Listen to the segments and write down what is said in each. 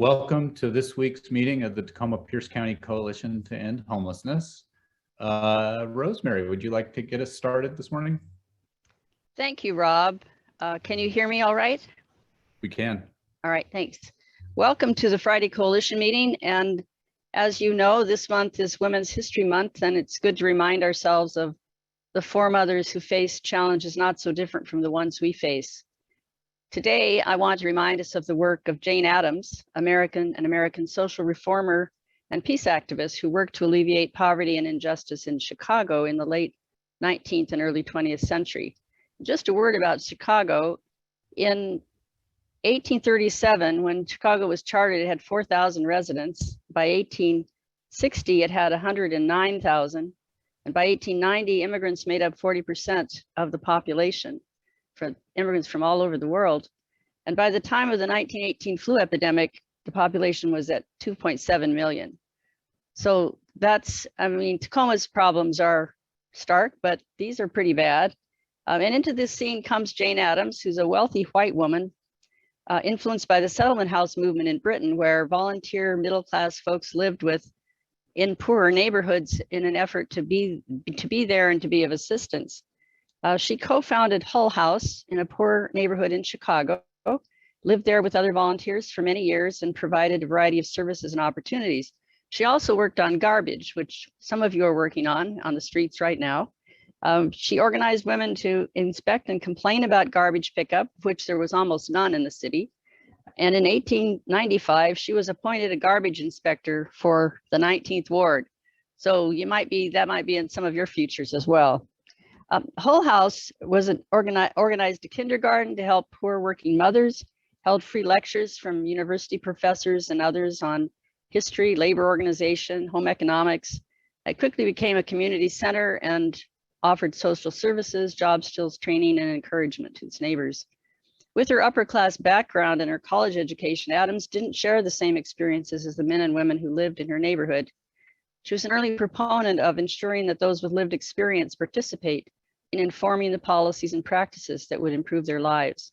Welcome to this week's meeting of the Tacoma Pierce County Coalition to End Homelessness. Rosemary, would you like to get us started this morning? Thank you, Rob. Can you hear me all right? We can. All right, thanks. Welcome to the Friday Coalition meeting. And as you know, this month is Women's History Month, and it's good to remind ourselves of the foremothers who faced challenges not so different from the ones we face. Today, I want to remind us of the work of Jane Addams, an American social reformer and peace activist who worked to alleviate poverty and injustice in Chicago in the late 19th and early 20th century. Just a word about Chicago. In 1837, when Chicago was chartered, it had 4,000 residents. By 1860, it had 109,000. And by 1890, immigrants made up 40% of the population, for immigrants from all over the world. And by the time of the 1918 flu epidemic, the population was at 2.7 million. So that's, Tacoma's problems are stark, but these are pretty bad. And into this scene comes Jane Addams, who's a wealthy white woman, influenced by the settlement house movement in Britain, where volunteer middle-class folks lived in poorer neighborhoods in an effort to be there and to be of assistance. She co-founded Hull House in a poor neighborhood in Chicago, lived there with other volunteers for many years, and provided a variety of services and opportunities. She also worked on garbage, which some of you are working on the streets right now. She organized women to inspect and complain about garbage pickup, which there was almost none in the city. And in 1895, she was appointed a garbage inspector for the 19th Ward. So that might be in some of your futures as well. Hull House was organized a kindergarten to help poor working mothers, held free lectures from university professors and others on history, labor organization, home economics. It quickly became a community center and offered social services, job skills training, and encouragement to its neighbors. With her upper class background and her college education, Addams didn't share the same experiences as the men and women who lived in her neighborhood. She was an early proponent of ensuring that those with lived experience participate in informing the policies and practices that would improve their lives.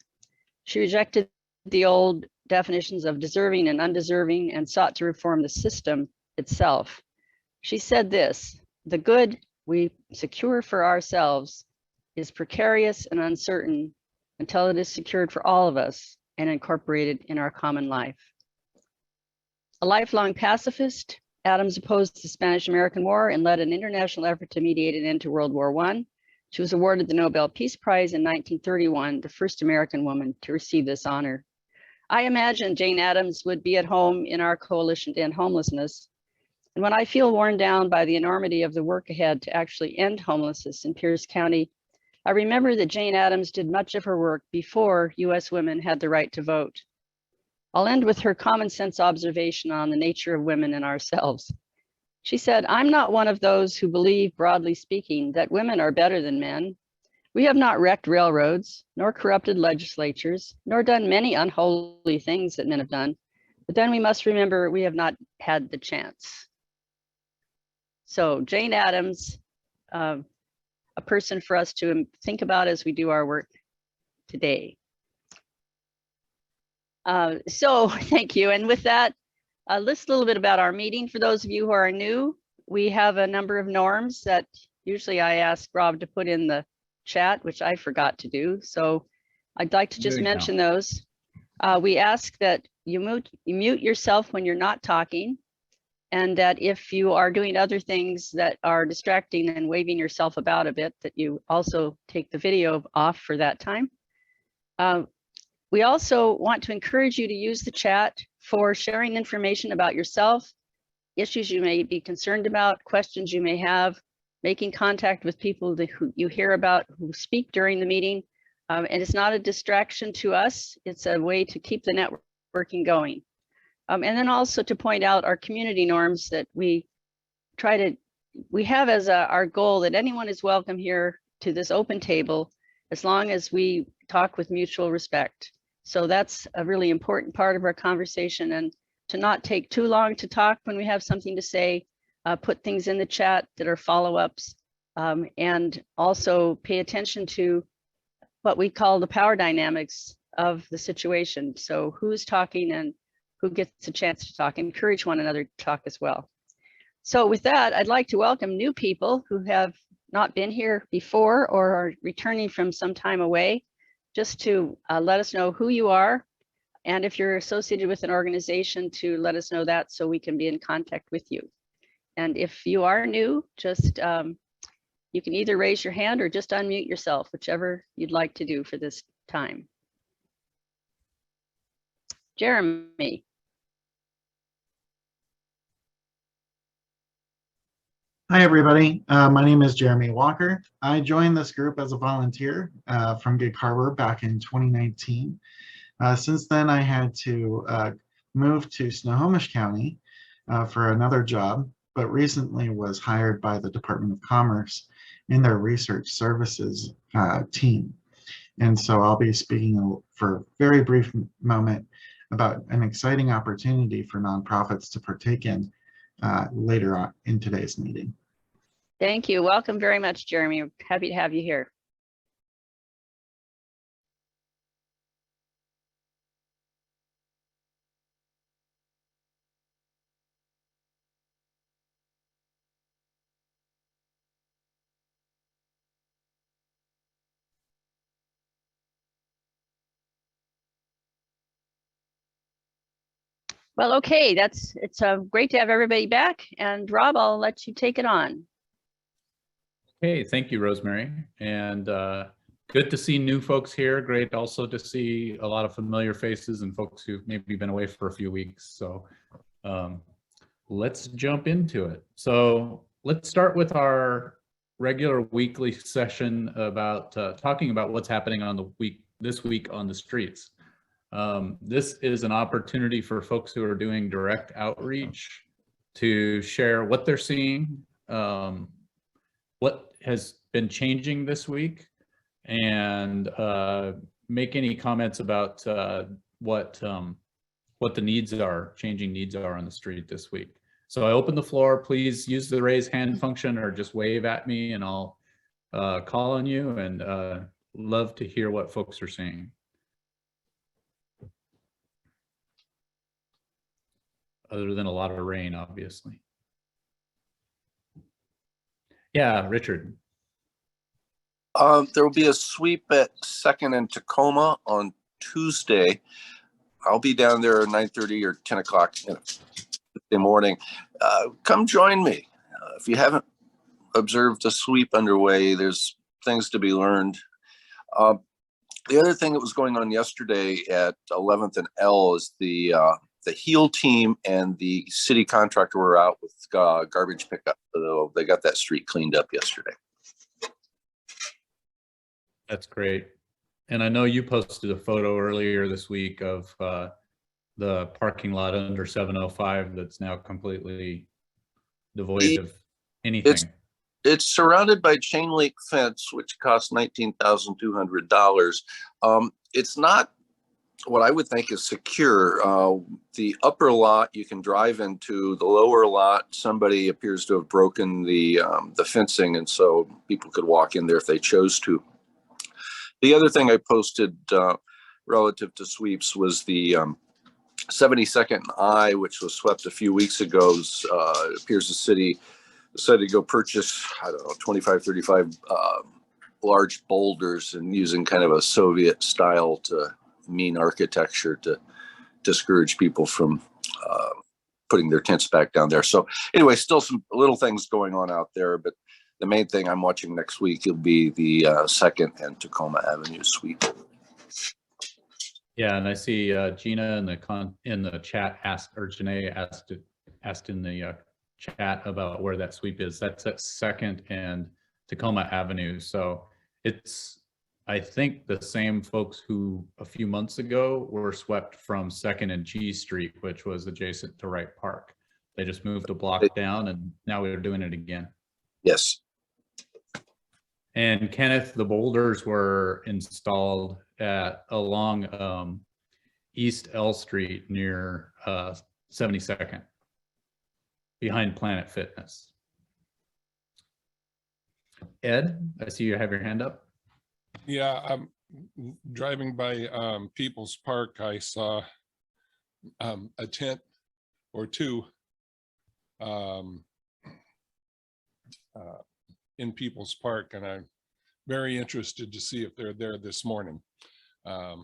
She rejected the old definitions of deserving and undeserving and sought to reform the system itself. She said this: "The good we secure for ourselves is precarious and uncertain until it is secured for all of us and incorporated in our common life." A lifelong pacifist, Addams opposed the Spanish-American War and led an international effort to mediate an end to World War I. She was awarded the Nobel Peace Prize in 1931, the first American woman to receive this honor. I imagine Jane Addams would be at home in our coalition to end homelessness. And when I feel worn down by the enormity of the work ahead to actually end homelessness in Pierce County, I remember that Jane Addams did much of her work before US women had the right to vote. I'll end with her common sense observation on the nature of women and ourselves. She said, "I'm not one of those who believe, broadly speaking, that women are better than men. We have not wrecked railroads, nor corrupted legislatures, nor done many unholy things that men have done. But then we must remember we have not had the chance." So Jane Addams, a person for us to think about as we do our work today. So thank you. And with that, list a little bit about our meeting. For those of you who are new, we have a number of norms that usually I ask Rob to put in the chat, which I forgot to do. So I'd like to just mention those. We ask that you mute yourself when you're not talking, and that if you are doing other things that are distracting and waving yourself about a bit, that you also take the video off for that time. We also want to encourage you to use the chat for sharing information about yourself, issues you may be concerned about, questions you may have, making contact with people who you hear about who speak during the meeting. And it's not a distraction to us. It's a way to keep the networking going. And then also to point out our community norms that we have as our goal that anyone is welcome here to this open table, as long as we talk with mutual respect. So that's a really important part of our conversation, and to not take too long to talk when we have something to say, put things in the chat that are follow-ups, and also pay attention to what we call the power dynamics of the situation. So who's talking and who gets a chance to talk. Encourage one another to talk as well. So with that, I'd like to welcome new people who have not been here before or are returning from some time away, just to let us know who you are, and if you're associated with an organization, to let us know that so we can be in contact with you. And if you are new, just you can either raise your hand or just unmute yourself, whichever you'd like to do for this time. Jeremy. Hi, everybody. My name is Jeremy Walker. I joined this group as a volunteer from Gig Harbor back in 2019. Since then, I had to move to Snohomish County for another job, but recently was hired by the Department of Commerce in their research services team. And so I'll be speaking for a very brief moment about an exciting opportunity for nonprofits to partake in later on in today's meeting. Thank you. Welcome very much, Jeremy. We're happy to have you here. Well, okay, it's great to have everybody back. And Rob, I'll let you take it on. Okay, thank you, Rosemary. And good to see new folks here. Great also to see a lot of familiar faces and folks who've maybe been away for a few weeks. So let's jump into it. So let's start with our regular weekly session about talking about what's happening on this week on the streets. This is an opportunity for folks who are doing direct outreach to share what they're seeing, what has been changing this week, and make any comments about what the needs are, changing needs are on the street this week. So I open the floor. Please use the raise hand function or just wave at me and I'll call on you, and love to hear what folks are seeing. Other than a lot of rain, obviously. Yeah, Richard. There will be a sweep at 2nd and Tacoma on Tuesday. I'll be down there at 9:30 or 10 o'clock in the morning. Come join me. If you haven't observed a sweep underway, there's things to be learned. The other thing that was going on yesterday at 11th and L is the HEAL team and the city contractor were out with garbage pickup. So they got that street cleaned up yesterday. That's great. And I know you posted a photo earlier this week of the parking lot under 705 that's now completely devoid of anything. It's surrounded by chain link fence, which costs $19,200. It's not what I would think is secure. The upper lot you can drive into. The lower lot, somebody appears to have broken the fencing, and so people could walk in there if they chose to. The other thing I posted relative to sweeps was the 72nd and I, which was swept a few weeks ago. It appears the city decided to go purchase, I don't know, 25, 35 large boulders, and using kind of a Soviet style to mean architecture to discourage people from putting their tents back down there. So anyway, still some little things going on out there, but the main thing I'm watching next week will be the 2nd and Tacoma Avenue sweep. Yeah, and I see Gina in the chat Janae asked in the chat about where that sweep is. That's at 2nd and Tacoma Avenue. So it's, I think, the same folks who a few months ago were swept from 2nd and G Street, which was adjacent to Wright Park. They just moved a block down, and now we're doing it again. Yes. And Kenneth, the boulders were installed along East L Street near 72nd, behind Planet Fitness. Ed, I see you have your hand up. Yeah, I'm driving by People's Park. I saw a tent or two in People's Park, and I'm very interested to see if they're there this morning. I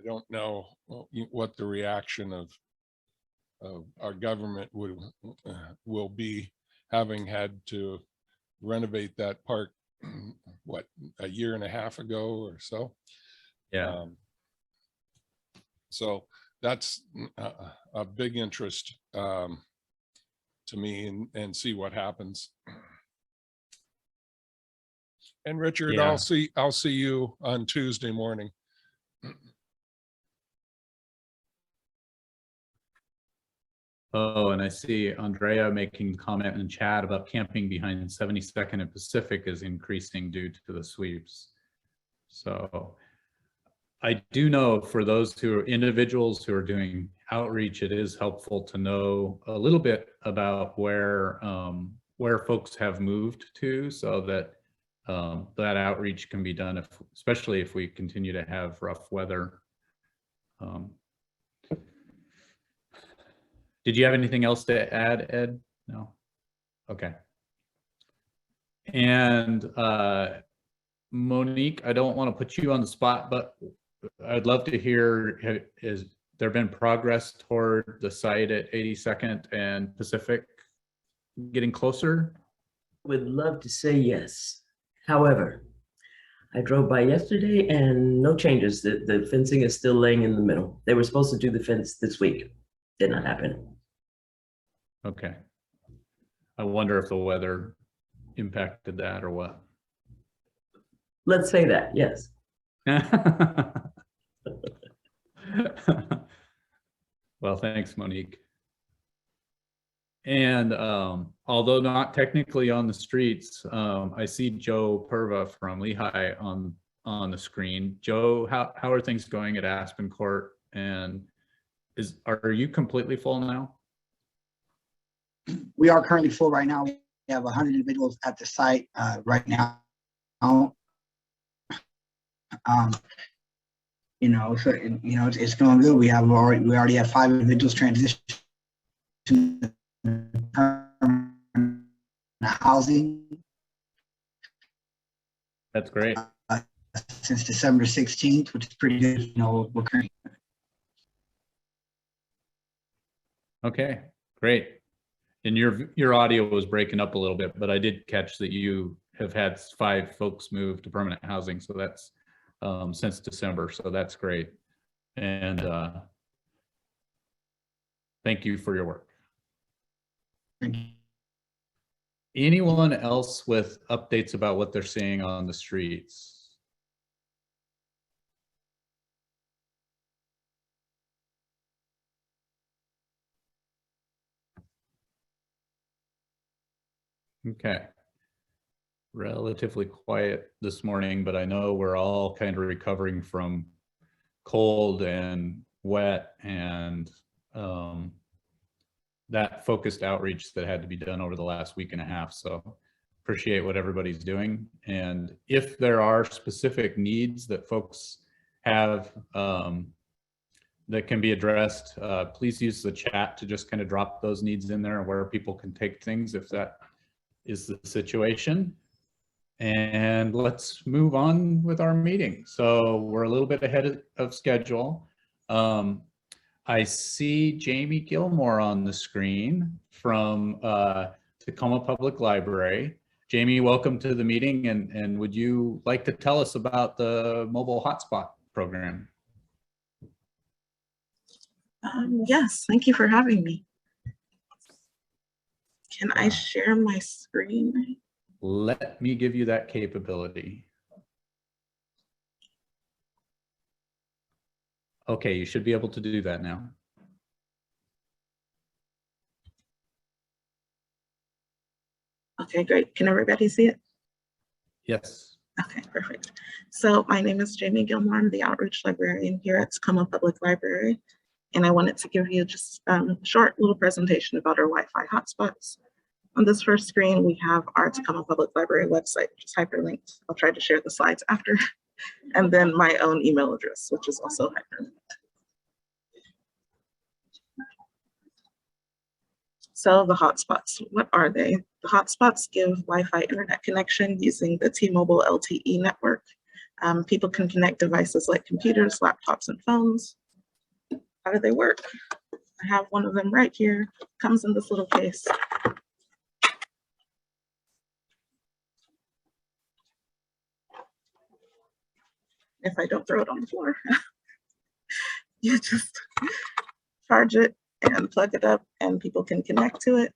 don't know what the reaction of our government will be, having had to renovate that park, what, a year and a half ago or so. Yeah. So that's a big interest to me, and see what happens. And Richard, Yeah. I'll see you on Tuesday morning. Oh, and I see Andrea making comment in chat about camping behind 72nd and Pacific is increasing due to the sweeps. So I do know for those who are individuals who are doing outreach, it is helpful to know a little bit about where folks have moved to, so that that outreach can be done, especially if we continue to have rough weather. Did you have anything else to add, Ed? No? Okay. And Monique, I don't want to put you on the spot, but I'd love to hear, is there been progress toward the site at 82nd and Pacific getting closer? Would love to say yes. However, I drove by yesterday and no changes. The fencing is still laying in the middle. They were supposed to do the fence this week. Did not happen. Okay. I wonder if the weather impacted that or what. Let's say that, yes. Well, thanks, Monique. And although not technically on the streets, I see Joe Perva from Lehigh on the screen. Joe, how are things going at Aspen Court? And are you completely full now? We are currently full right now. We have 100 individuals at the site right now. You know, so you know it's going good. We already have 5 individuals transition to housing. That's great. Since December 16th, which is pretty good. You know, we're currently. Okay, great. And your audio was breaking up a little bit, but I did catch that you have had 5 folks move to permanent housing. So that's since December. So that's great. And thank you for your work. Thank you. Anyone else with updates about what they're seeing on the streets? Okay. Relatively quiet this morning, but I know we're all kind of recovering from cold and wet and that focused outreach that had to be done over the last week and a half. So appreciate what everybody's doing. And if there are specific needs that folks have that can be addressed, please use the chat to just kind of drop those needs in there where people can take things if that is the situation. And let's move on with our meeting. So we're a little bit ahead of schedule. I see Jamie Gilmore on the screen from Tacoma Public Library. Jamie, welcome to the meeting, and would you like to tell us about the mobile hotspot program? Yes, thank you for having me. Can I share my screen? Let me give you that capability. Okay, you should be able to do that now. Okay, great. Can everybody see it? Yes. Okay, perfect. So my name is Jamie Gilmore. I'm the outreach librarian here at Tacoma Public Library. And I wanted to give you just a short little presentation about our Wi-Fi hotspots. On this first screen, we have our Tacoma Public Library website, which is hyperlinked. I'll try to share the slides after. And then my own email address, which is also hyperlinked. So the hotspots, what are they? The hotspots give Wi-Fi internet connection using the T-Mobile LTE network. People can connect devices like computers, laptops, and phones. How do they work? I have one of them right here. Comes in this little case. If I don't throw it on the floor, you just charge it and plug it up and people can connect to it.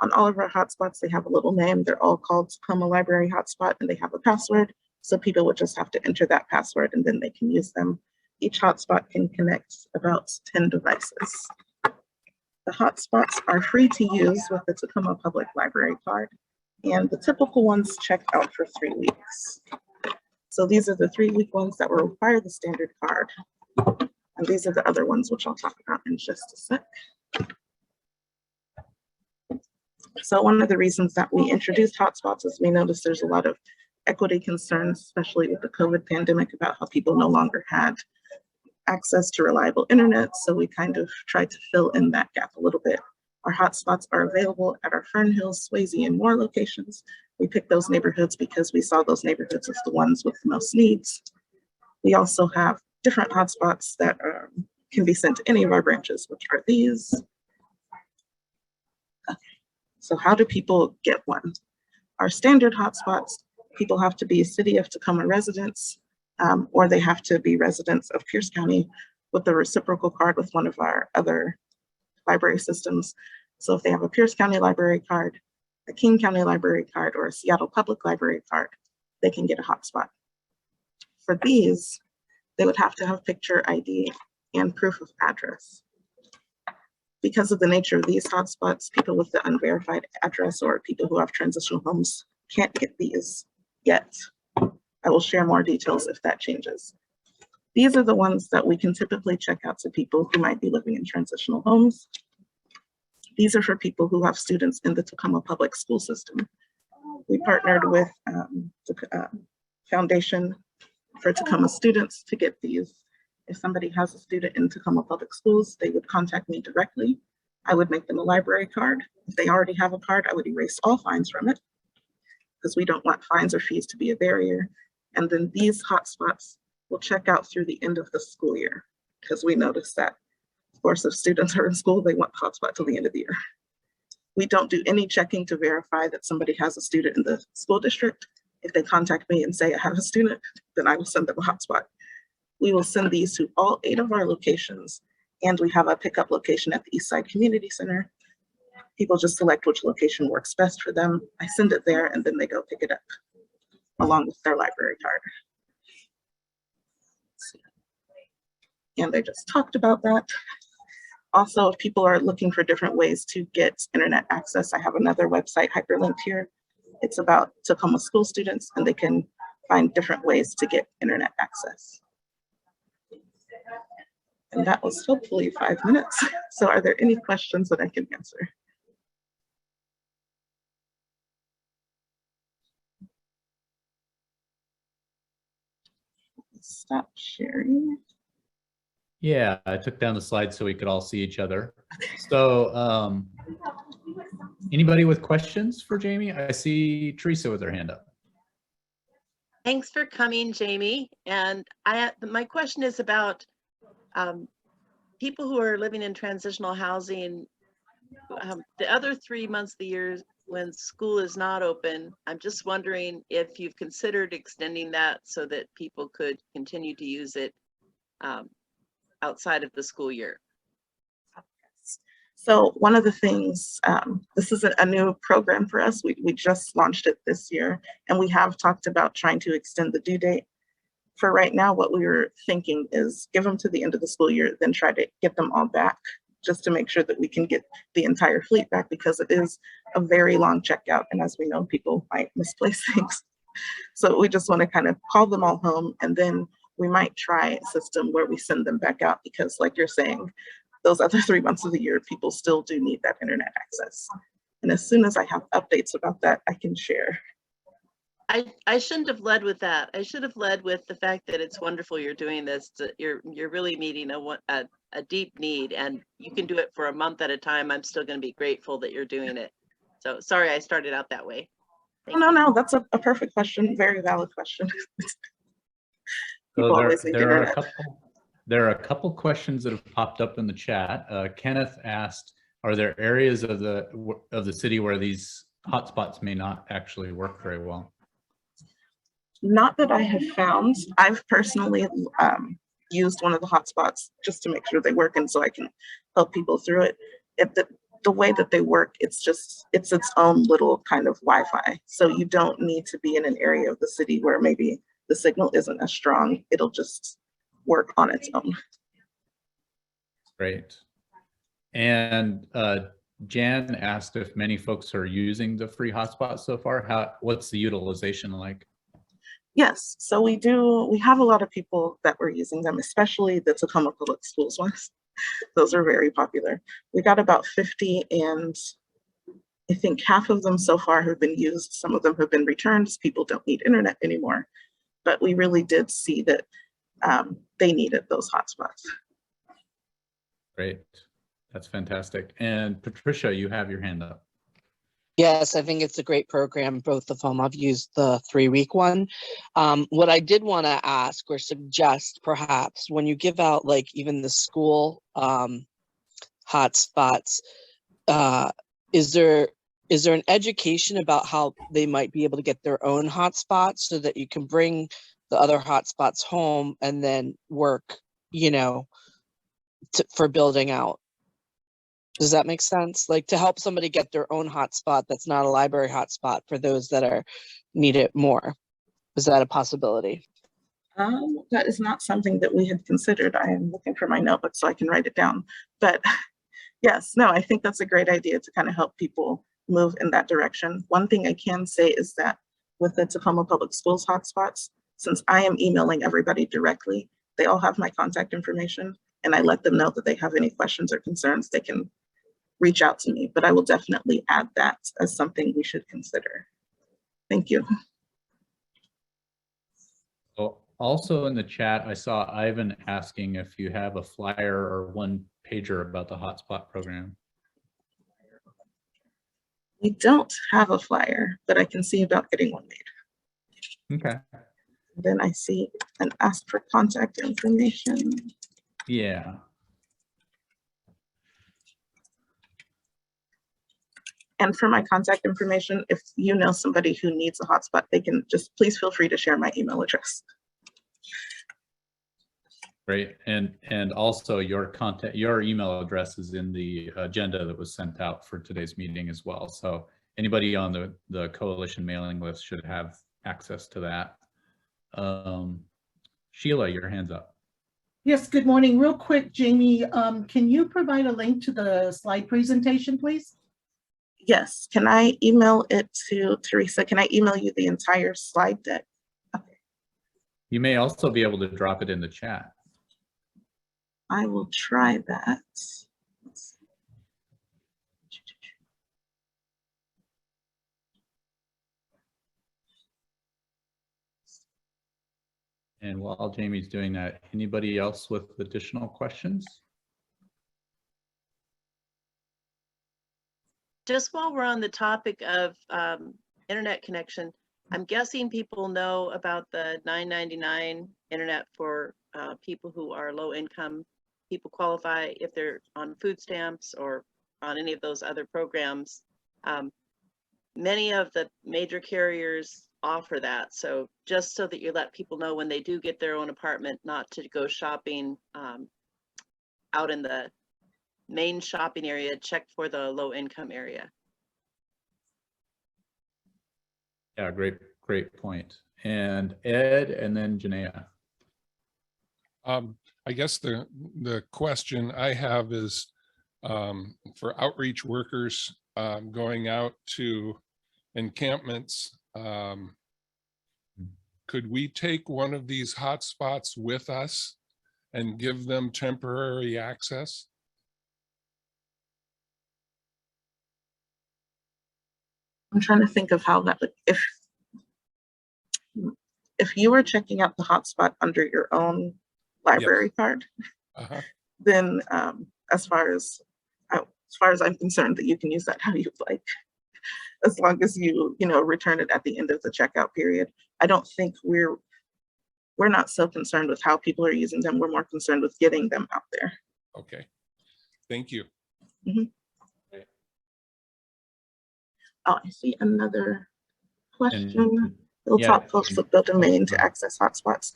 On all of our hotspots, they have a little name. They're all called Tacoma Library Hotspot and they have a password. So people would just have to enter that password and then they can use them. Each hotspot can connect about 10 devices. The hotspots are free to use with the Tacoma Public Library card, and the typical ones check out for 3 weeks. So these are the 3-week ones that will require the standard card. And these are the other ones, which I'll talk about in just a sec. So one of the reasons that we introduced hotspots is we noticed there's a lot of equity concerns, especially with the COVID pandemic, about how people no longer had access to reliable internet. So we kind of tried to fill in that gap a little bit. Our hotspots are available at our Fern Hills, Swayze, and more locations. We picked those neighborhoods because we saw those neighborhoods as the ones with the most needs. We also have different hotspots that can be sent to any of our branches, which are these. Okay. So how do people get one? Our standard hotspots, people have to be City of Tacoma residents, or they have to be residents of Pierce County with a reciprocal card with one of our other library systems. So if they have a Pierce County library card, a King County library card, or a Seattle Public Library card, they can get a hotspot. For these, they would have to have picture ID and proof of address. Because of the nature of these hotspots, people with the unverified address or people who have transitional homes can't get these yet. I will share more details if that changes. These are the ones that we can typically check out to people who might be living in transitional homes. These are for people who have students in the Tacoma public school system. We partnered with the Foundation for Tacoma Students to get these. If somebody has a student in Tacoma Public Schools, they would contact me directly. I would make them a library card. If they already have a card, I would erase all fines from it because we don't want fines or fees to be a barrier. And then these hotspots will check out through the end of the school year because we noticed that, of course, if students are in school, they want the hotspot till the end of the year. We don't do any checking to verify that somebody has a student in the school district. If they contact me and say I have a student, then I will send them a hotspot. We will send these to all 8 of our locations, and we have a pickup location at the Eastside Community Center. People just select which location works best for them. I send it there, and then they go pick it up along with their library card. And I just talked about that. Also, if people are looking for different ways to get internet access, I have another website hyperlinked here. It's about Tacoma school students, and they can find different ways to get internet access. And that was hopefully 5 minutes. So are there any questions that I can answer? Stop sharing. Yeah, I took down the slide so we could all see each other. So anybody with questions for Jamie? I see Teresa with her hand up. Thanks for coming, Jamie. And my question is about people who are living in transitional housing. The other 3 months of the year when school is not open, I'm just wondering if you've considered extending that so that people could continue to use it outside of the school year. So one of the things, this is a new program for us. We just launched it this year, and we have talked about trying to extend the due date. For right now, what we were thinking is give them to the end of the school year, then try to get them all back, just to make sure that we can get the entire fleet back, because it is a very long checkout. And as we know, people might misplace things. So we just want to kind of call them all home, and then we might try a system where we send them back out, because like you're saying, those other 3 months of the year, people still do need that internet access. And as soon as I have updates about that, I can share. I shouldn't have led with that. I should have led with the fact that it's wonderful you're doing this. You're really meeting a deep need, and you can do it for a month at a time. I'm still going to be grateful that you're doing it. So sorry I started out that way. Thank No, you. no, that's a perfect question. Very valid question. People So always need internet. there are a couple questions that have popped up in the chat. Kenneth asked, are there areas of the city where these hotspots may not actually work very well? Not that I have found. I've personally used one of the hotspots just to make sure they work, and so I can help people through it. The way that they work, it's its own little kind of Wi-Fi. So you don't need to be in an area of the city where maybe the signal isn't as strong. It'll just work on its own. Great. And Jan asked if many folks are using the free hotspots so far. What's the utilization like? Yes, so we have a lot of people that were using them, especially the Tacoma Public Schools ones. Those are very popular. We got about 50, and I think half of them so far have been used. Some of them have been returned. People don't need internet anymore, but we really did see that they needed those hotspots. Great, that's fantastic. And Patricia, you have your hand up. Yes, I think it's a great program. Both of them. I've used the 3-week one. What I did want to ask or suggest, perhaps, when you give out like even the school hotspots, is there an education about how they might be able to get their own hotspots so that you can bring the other hotspots home and then work, for building out? Does that make sense? Like to help somebody get their own hotspot that's not a library hotspot for those that need it more. Is that a possibility? That is not something that we had considered. I am looking for my notebook so I can write it down. But yes, no, I think that's a great idea to kind of help people move in that direction. One thing I can say is that with the Tacoma Public Schools hotspots, since I am emailing everybody directly, they all have my contact information, and I let them know that they have any questions or concerns, they can reach out to me. But I will definitely add that as something we should consider. Thank you. Well, also in the chat, I saw Ivan asking if you have a flyer or one pager about the hotspot program. We don't have a flyer, but I can see about getting one made. Okay. Then I see an ask for contact information. Yeah. And for my contact information, if you know somebody who needs a hotspot, they can just please feel free to share my email address. Great. And also your email address is in the agenda that was sent out for today's meeting as well. So anybody on the coalition mailing list should have access to that. Sheila, your hand's up. Yes, good morning. Real quick, Jamie, can you provide a link to the slide presentation, please? Yes, can I email it to Teresa? Can I email you the entire slide deck? Okay. You may also be able to drop it in the chat. I will try that. And while Jamie's doing that, anybody else with additional questions? Just while we're on the topic of internet connection, I'm guessing people know about the $9.99 internet for people who are low income. People qualify if they're on food stamps or on any of those other programs. Many of the major carriers offer that. So just so that you let people know when they do get their own apartment, not to go shopping out in the main shopping area, check for the low income area. Yeah, great point. And Ed, and then Janaea. I guess the question I have is for outreach workers going out to encampments, could we take one of these hotspots with us and give them temporary access? I'm trying to think of how that would, if if you are checking out the hotspot under your own library card, then as far as I'm concerned, that you can use that how you like, as long as you return it at the end of the checkout period. I don't think we're not so concerned with how people are using them. We're more concerned with getting them out there. Okay, thank you. Oh, I see another question. And, It'll yeah, talk folks with the domain go to ahead. access hotspots.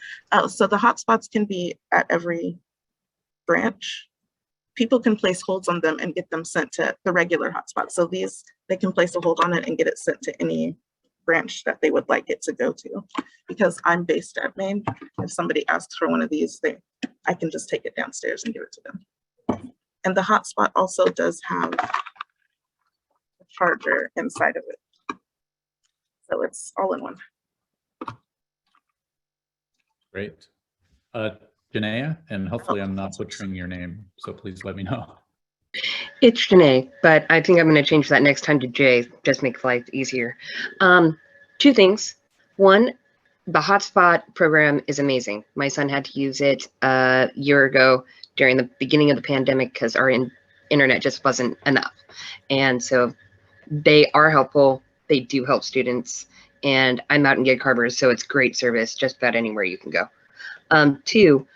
So the hotspots can be at every branch. People can place holds on them and get them sent to the regular hotspots. So these, they can place a hold on it and get it sent to any branch that they would like it to go to. Because I'm based at Maine, if somebody asks for one of these, I can just take it downstairs and give it to them. And the hotspot also does have a charger inside of it. So it's all in one. Great. Janaea, and hopefully I'm not butchering your name, so please let me know. It's Janae, but I think I'm going to change that next time to Jay, just make life easier. Two things. One, the hotspot program is amazing. My son had to use it a year ago during the beginning of the pandemic because our internet just wasn't enough. And so they are helpful. They do help students. And I'm out in Gig Harbor, so it's great service just about anywhere you can go. Two,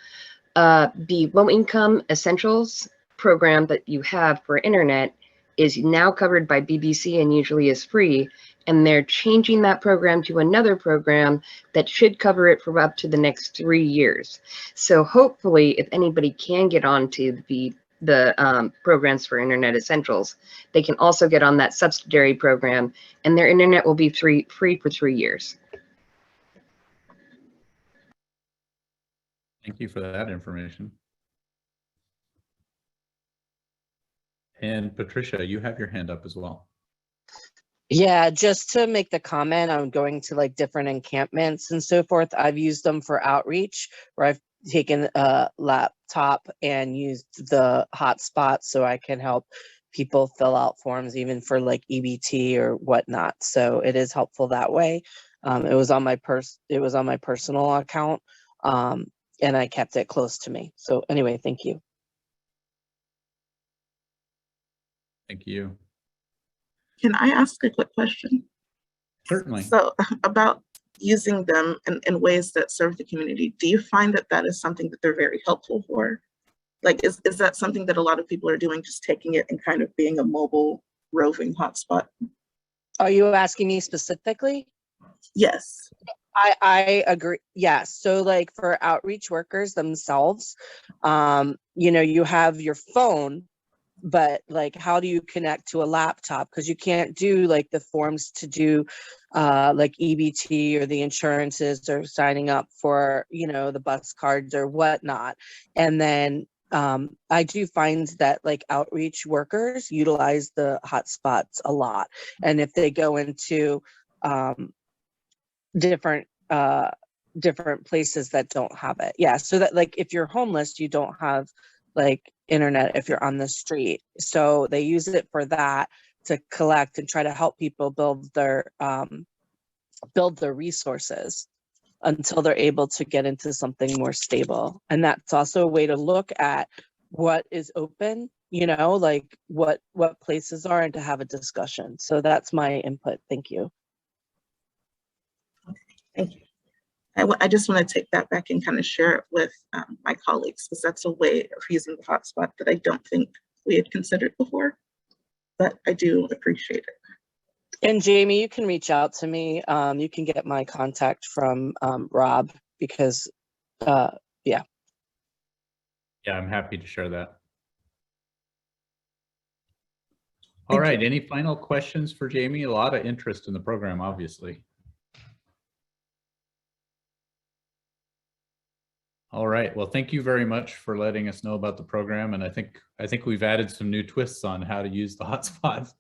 the low income essentials program that you have for internet is now covered by BBC and usually is free. And they're changing that program to another program that should cover it for up to the next 3 years. So hopefully, if anybody can get onto the programs for internet essentials, they can also get on that subsidiary program, and their internet will be free for 3 years. Thank you for that information. And Patricia, you have your hand up as well. Yeah, just to make the comment, I'm going to like different encampments and so forth. I've used them for outreach where I've taken a laptop and used the hotspot so I can help people fill out forms even for like EBT or whatnot. So it is helpful that way. It was on my personal account, and I kept it close to me. So anyway, thank you. Thank you. Can I ask a quick question? Certainly. So about using them in ways that serve the community, do you find that that is something that they're very helpful for? Like, is that something that a lot of people are doing, just taking it and kind of being a mobile roving hotspot? Are you asking me specifically? Yes. I agree. Yes. So like for outreach workers themselves, you have your phone, but like, how do you connect to a laptop? Because you can't do like the forms to do like EBT or the insurances or signing up for, the bus cards or whatnot. And then I do find that like outreach workers utilize the hotspots a lot. And if they go into different places that don't have it. Yeah. So that like if you're homeless, you don't have like internet if you're on the street. So they use it for that, to collect and try to help people build their resources until they're able to get into something more stable. And that's also a way to look at what is open, like what places are, and to have a discussion. So that's my input. Thank you. Thank you. I just want to take that back and kind of share it with my colleagues, because that's a way of using the hotspot that I don't think we had considered before, but I do appreciate it. And Jamie, you can reach out to me. You can get my contact from Rob, because yeah. Yeah, I'm happy to share that. All right, any final questions for Jamie? A lot of interest in the program, obviously. All right, well, thank you very much for letting us know about the program. And I think we've added some new twists on how to use the hotspots.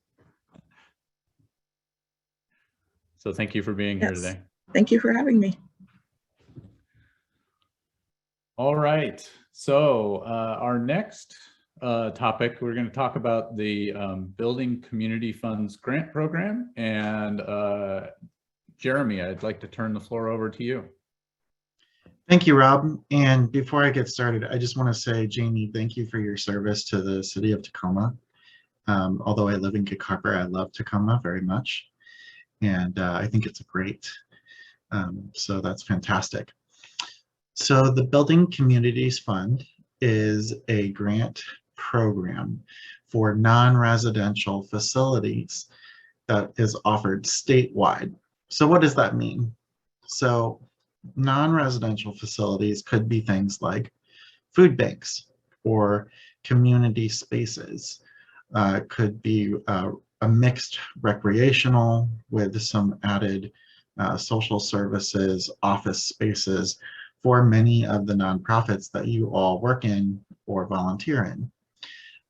So thank you for being here today. Thank you for having me. All right, so our next topic, we're going to talk about the Building Community Funds Grant Program. And Jeremy, I'd like to turn the floor over to you. Thank you, Rob. And before I get started, I just want to say, Jamie, thank you for your service to the city of Tacoma. Although I live in Gig Harbor, I love Tacoma very much. And I think it's great. So that's fantastic. So the Building Communities Fund is a grant program for non-residential facilities that is offered statewide. So what does that mean? So non-residential facilities could be things like food banks or community spaces. Could be a mixed recreational with some added social services, office spaces for many of the nonprofits that you all work in or volunteer in.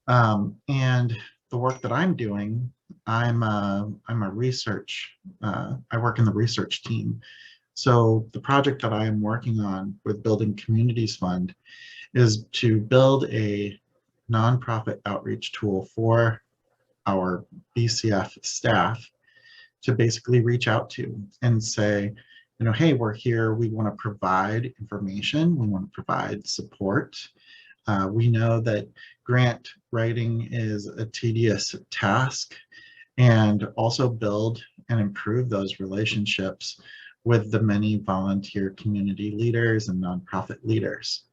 And the work that I'm doing, I'm a research, I work in the research team. So the project that I am working on with Building Communities Fund is to build a nonprofit outreach tool for our BCF staff to basically reach out to and say, you know, hey, we're here, we want to provide information, we want to provide support. We know that grant writing is a tedious task, and also build and improve those relationships with the many volunteer community leaders and nonprofit leaders.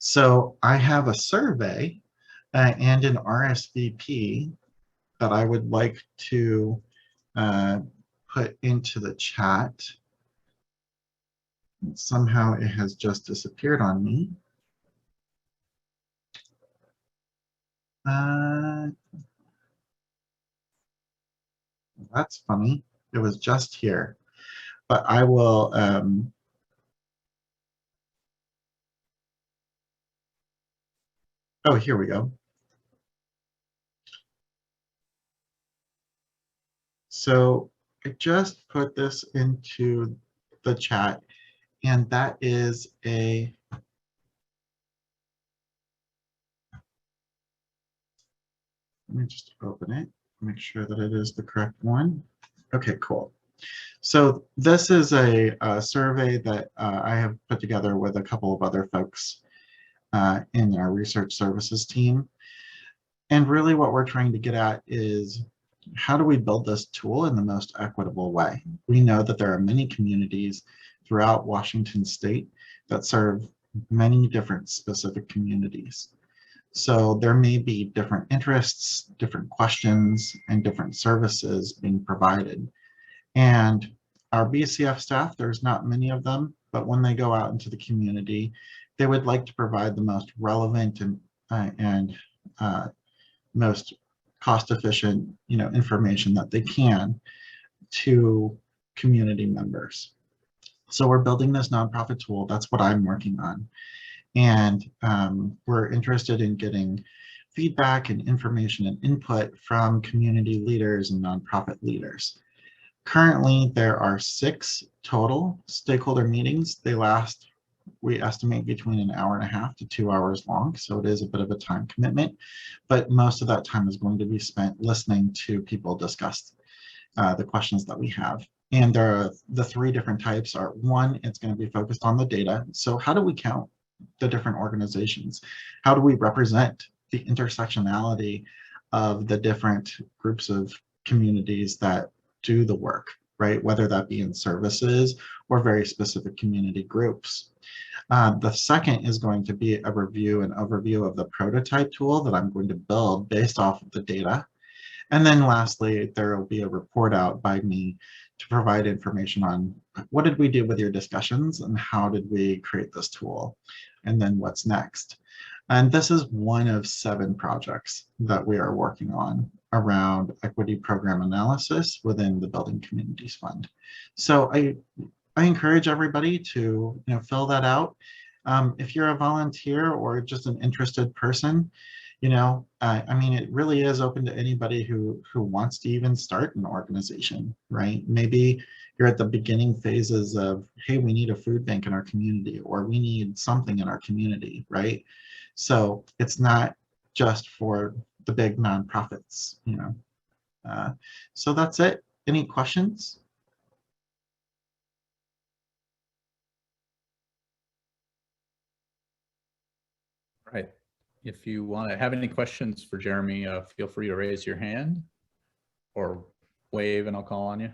So I have a survey and an RSVP that I would like to put into the chat. Somehow it has just disappeared on me. That's funny. It was just here, but I will. Oh, here we go. So I just put this into the chat, and that is a, let me just open it, make sure that it is the correct one. Okay, cool. So this is a survey that I have put together with a couple of other folks in our research services team. And really what we're trying to get at is, how do we build this tool in the most equitable way? We know that there are many communities throughout Washington state that serve many different specific communities. So there may be different interests, different questions, and different services being provided. And our BCF staff, there's not many of them, but when they go out into the community, they would like to provide the most relevant and most cost-efficient, information that they can to community members. So we're building this nonprofit tool. That's what I'm working on. And we're interested in getting feedback and information and input from community leaders and nonprofit leaders. Currently, there are 6 total stakeholder meetings. They last, we estimate, between an hour and a half to 2 hours long. So it is a bit of a time commitment, but most of that time is going to be spent listening to people discuss the questions that we have. And there are the 3 different types are, one, it's going to be focused on the data. So how do we count the different organizations? How do we represent the intersectionality of the different groups of communities that do the work, right? Whether that be in services or very specific community groups. The second is going to be a review and overview of the prototype tool that I'm going to build based off of the data. And then lastly, there will be a report out by me to provide information on what did we do with your discussions and how did we create this tool, and then what's next. And this is one of 7 projects that we are working on around equity program analysis within the Building Communities Fund. So I encourage everybody to fill that out. If you're a volunteer or just an interested person, I mean, it really is open to anybody who wants to even start an organization, right? Maybe you're at the beginning phases of, hey, we need a food bank in our community, or we need something in our community, right? So it's not just for the big nonprofits, So that's it. Any questions? If you want to have any questions for Jeremy, feel free to raise your hand or wave and I'll call on you.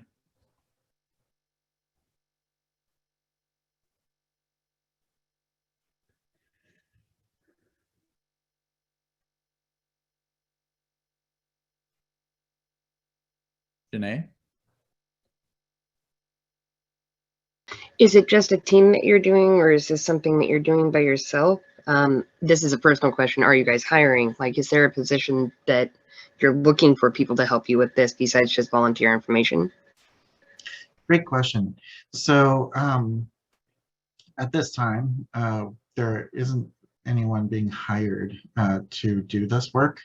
Janae? Is it just a team that you're doing, or is this something that you're doing by yourself? This is a personal question. Are you guys hiring? Like, is there a position that you're looking for people to help you with this besides just volunteer information? Great question. So at this time, there isn't anyone being hired to do this work.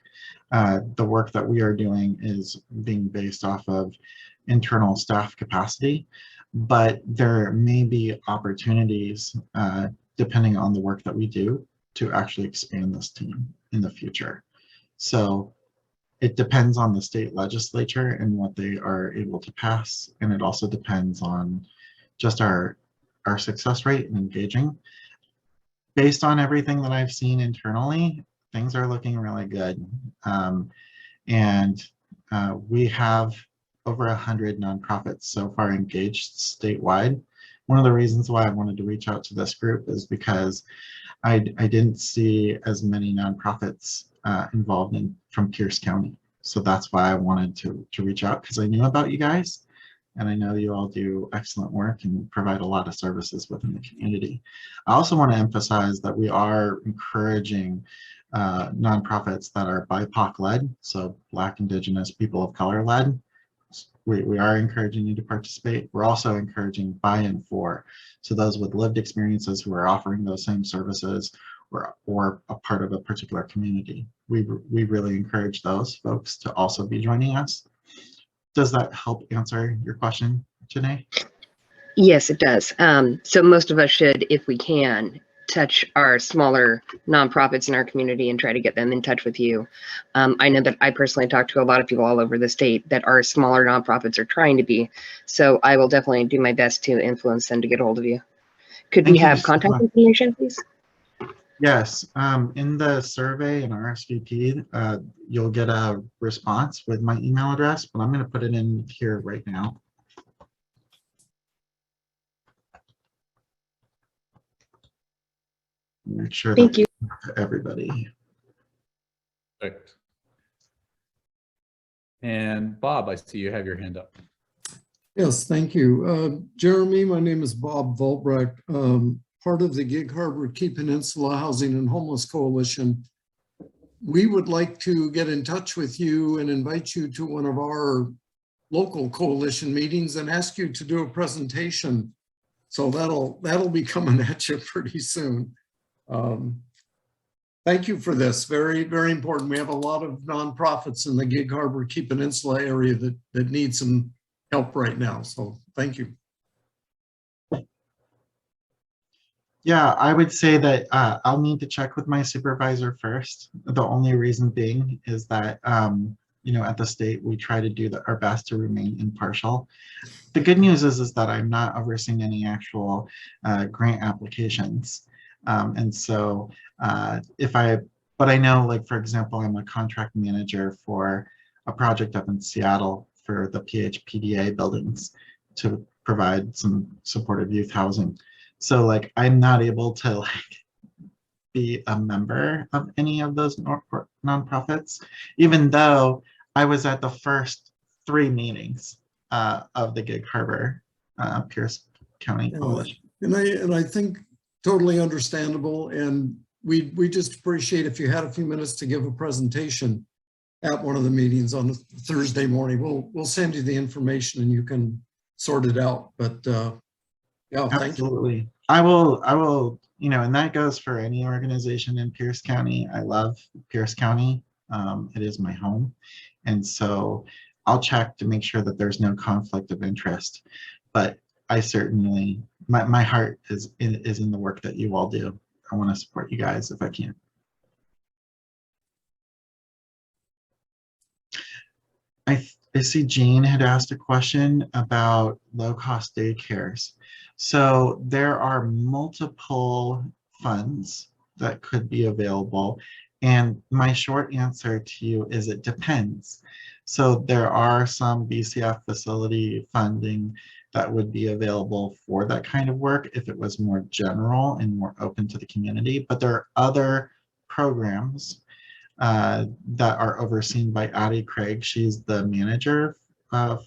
The work that we are doing is being based off of internal staff capacity, but there may be opportunities depending on the work that we do to actually expand this team in the future. So it depends on the state legislature and what they are able to pass, and it also depends on just our success rate in engaging. Based on everything that I've seen internally, things are looking really good. We have over 100 nonprofits so far engaged statewide. One of the reasons why I wanted to reach out to this group is because I didn't see as many nonprofits involved from Pierce County. So that's why I wanted to reach out, because I knew about you guys and I know you all do excellent work and provide a lot of services within the community. I also want to emphasize that we are encouraging nonprofits that are BIPOC led, so Black, Indigenous, people of color led. We are encouraging you to participate. We're also encouraging buy-in for, so those with lived experiences who are offering those same services or a part of a particular community. We really encourage those folks to also be joining us. Does that help answer your question, Janae? Yes, it does. So most of us should, if we can, touch our smaller nonprofits in our community and try to get them in touch with you. I know that I personally talk to a lot of people all over the state that are smaller nonprofits are trying to be. So I will definitely do my best to influence them to get a hold of you. Could we have contact information, please? Yes, in the survey and RSVP, you'll get a response with my email address, but I'm going to put it in here right now. Make sure Thank you. To everybody. Perfect. And Bob, I see you have your hand up. Yes, thank you. Jeremy, my name is Bob Volbrecht, part of the Gig Harbor Key Peninsula Housing and Homeless Coalition. We would like to get in touch with you and invite you to one of our local coalition meetings and ask you to do a presentation. So that'll be coming at you pretty soon. Thank you for this. Very, very important. We have a lot of nonprofits in the Gig Harbor Key Peninsula area that need some help right now. So thank you. Yeah, I would say that I'll need to check with my supervisor first. The only reason being is that, at the state, we try to do our best to remain impartial. The good news is that I'm not overseeing any actual grant applications. But I know, like, for example, I'm a contract manager for a project up in Seattle for the PHPDA buildings to provide some supportive youth housing. So, like, I'm not able to be a member of any of those nonprofits, even though I was at the first 3 meetings of the Gig Harbor Pierce County Coalition. And I think totally understandable. And we just appreciate if you had a few minutes to give a presentation at one of the meetings on Thursday morning. We'll send you the information and you can sort it out. But yeah, absolutely. I will, and that goes for any organization in Pierce County. I love Pierce County. It is my home. And so I'll check to make sure that there's no conflict of interest. But I certainly, my heart is in the work that you all do. I want to support you guys if I can. I see Jane had asked a question about low-cost daycares. So there are multiple funds that could be available. And my short answer to you is it depends. So there are some BCF facility funding that would be available for that kind of work if it was more general and more open to the community. But there are other programs that are overseen by Addie Craig. She's the manager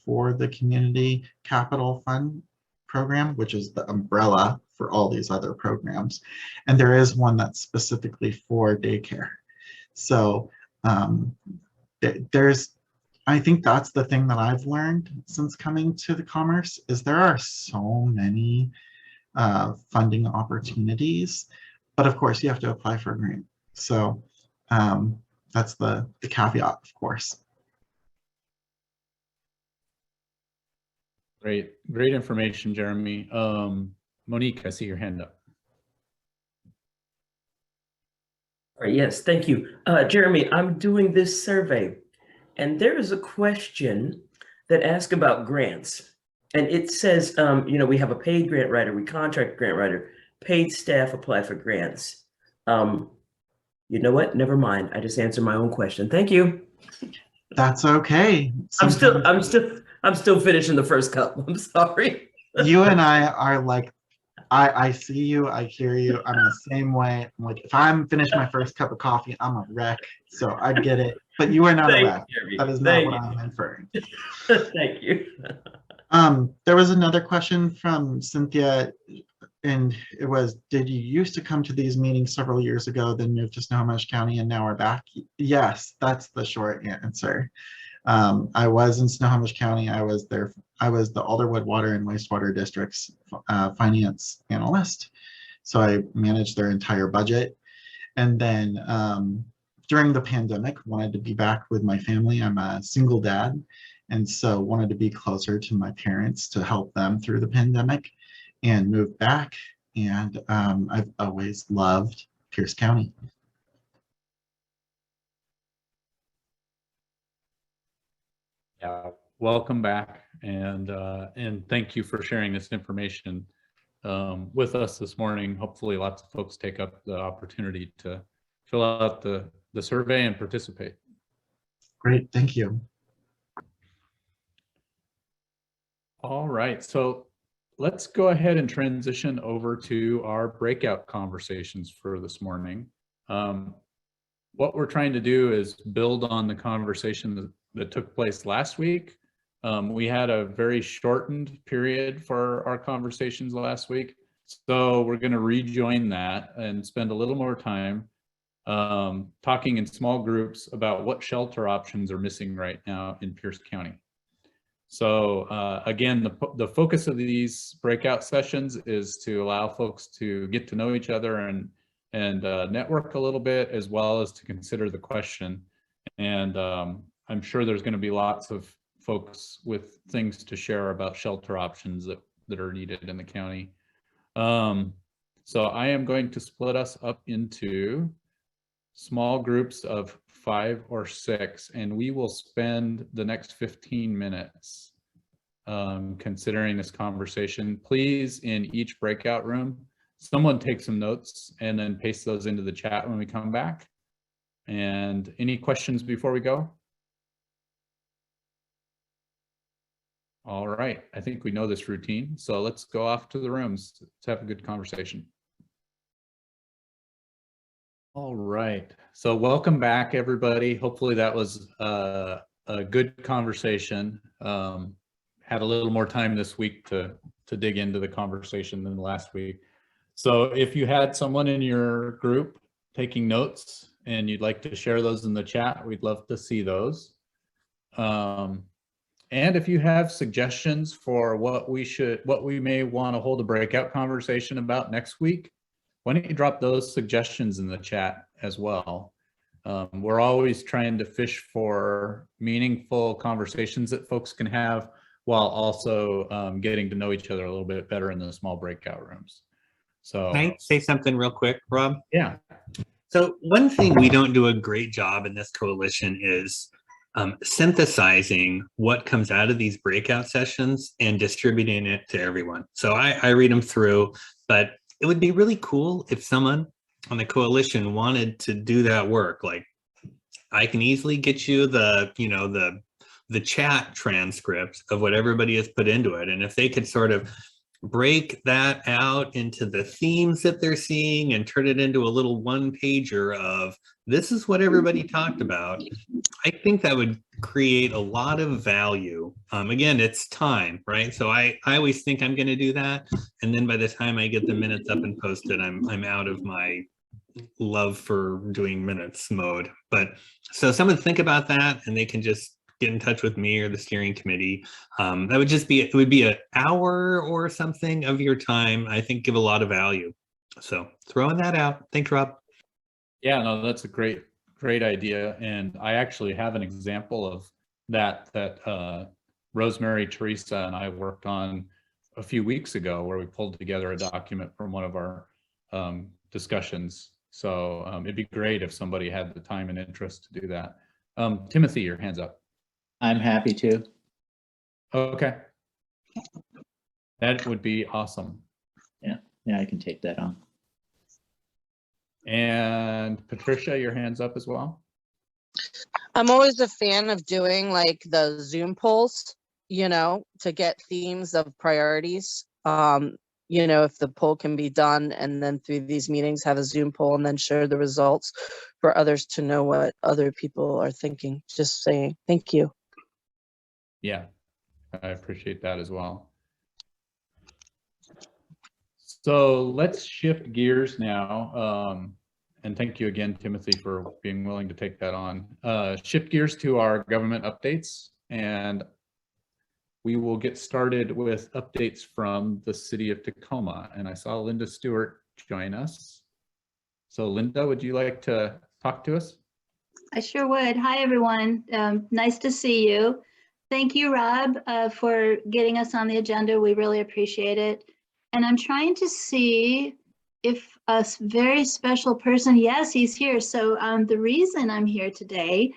for the Community Capital Fund program, which is the umbrella for all these other programs. And there is one that's specifically for daycare. So I think that's the thing that I've learned since coming to the Commerce is there are so many funding opportunities, but of course you have to apply for a grant. So that's the caveat, of course. Great information, Jeremy. Monique, I see your hand up. All right, yes, thank you. Jeremy, I'm doing this survey, and there is a question that asks about grants. And it says, we have a paid grant writer, we contract grant writer, paid staff apply for grants. You know what? Never mind. I just answered my own question. Thank you. That's okay. I'm still finishing the first cup. I'm sorry. You and I are like, I see you, I hear you. I'm the same way. I'm like, if I'm finished my first cup of coffee, I'm a wreck. So I get it. But you are not a wreck. That is not what I'm inferring. Thank you. There was another question from Cynthia, and it was, did you used to come to these meetings several years ago, then moved to Snohomish County, and now we're back? Yes, that's the short answer. I was in Snohomish County. I was there. I was the Alderwood Water and Wastewater District's finance analyst. So I managed their entire budget. And then during the pandemic, wanted to be back with my family. I'm a single dad. And so wanted to be closer to my parents to help them through the pandemic and moved back. And I've always loved Pierce County. Yeah, welcome back, and thank you for sharing this information with us this morning. Hopefully lots of folks take up the opportunity to fill out the survey and participate. Great, thank you. All right, so let's go ahead and transition over to our breakout conversations for this morning. What we're trying to do is build on the conversation that took place last week. We had a very shortened period for our conversations last week. So we're going to rejoin that and spend a little more time talking in small groups about what shelter options are missing right now in Pierce County. So again, the focus of these breakout sessions is to allow folks to get to know each other and network a little bit, as well as to consider the question. And I'm sure there's going to be lots of folks with things to share about shelter options that are needed in the county. So I am going to split us up into small groups of 5 or 6, and we will spend the next 15 minutes considering this conversation. Please, in each breakout room, someone take some notes and then paste those into the chat when we come back. And any questions before we go? All right, I think we know this routine, so let's go off to the rooms to have a good conversation. All right, so welcome back, everybody. Hopefully that was a good conversation. Had a little more time this week to dig into the conversation than last week. So if you had someone in your group taking notes and you'd like to share those in the chat, we'd love to see those. And if you have suggestions for what we may want to hold a breakout conversation about next week, why don't you drop those suggestions in the chat as well? We're always trying to fish for meaningful conversations that folks can have while also getting to know each other a little bit better in the small breakout rooms. So can I say something real quick, Rob? Yeah. So one thing we don't do a great job in this coalition is synthesizing what comes out of these breakout sessions and distributing it to everyone. So I read them through, but it would be really cool if someone on the coalition wanted to do that work, like I can easily get you the, you know, the chat transcript of what everybody has put into it. And if they could sort of break that out into the themes that they're seeing and turn it into a little one pager of this is what everybody talked about, I think that would create a lot of value. Again, it's time, right? So I always think I'm going to do that. And then by the time I get the minutes up and posted, I'm out of my love for doing minutes mode. But so someone think about that and they can just get in touch with me or the steering committee. That would just be, it would be an hour or something of your time, I think give a lot of value. So throwing that out. Thanks, Rob. Yeah, no, that's a great idea. And I actually have an example of that Rosemary, Teresa, and I worked on a few weeks ago, where we pulled together a document from one of our discussions. So it'd be great if somebody had the time and interest to do that. Timothy, your hand's up. I'm happy to. Okay. That would be awesome. Yeah, I can take that on. And Patricia, your hand's up as well. I'm always a fan of doing like the Zoom polls, you know, to get themes of priorities. You know, if the poll can be done and then through these meetings have a Zoom poll and then share the results for others to know what other people are thinking. Just saying, thank you. Yeah, I appreciate that as well. So let's shift gears now. And thank you again, Timothy, for being willing to take that on. Shift gears to our government updates, and we will get started with updates from the city of Tacoma. And I saw Linda Stewart join us. So Linda, would you like to talk to us? I sure would. Hi, everyone. Nice to see you. Thank you, Rob, for getting us on the agenda. We really appreciate it. And I'm trying to see if a very special person, yes, he's here. So the reason I'm here today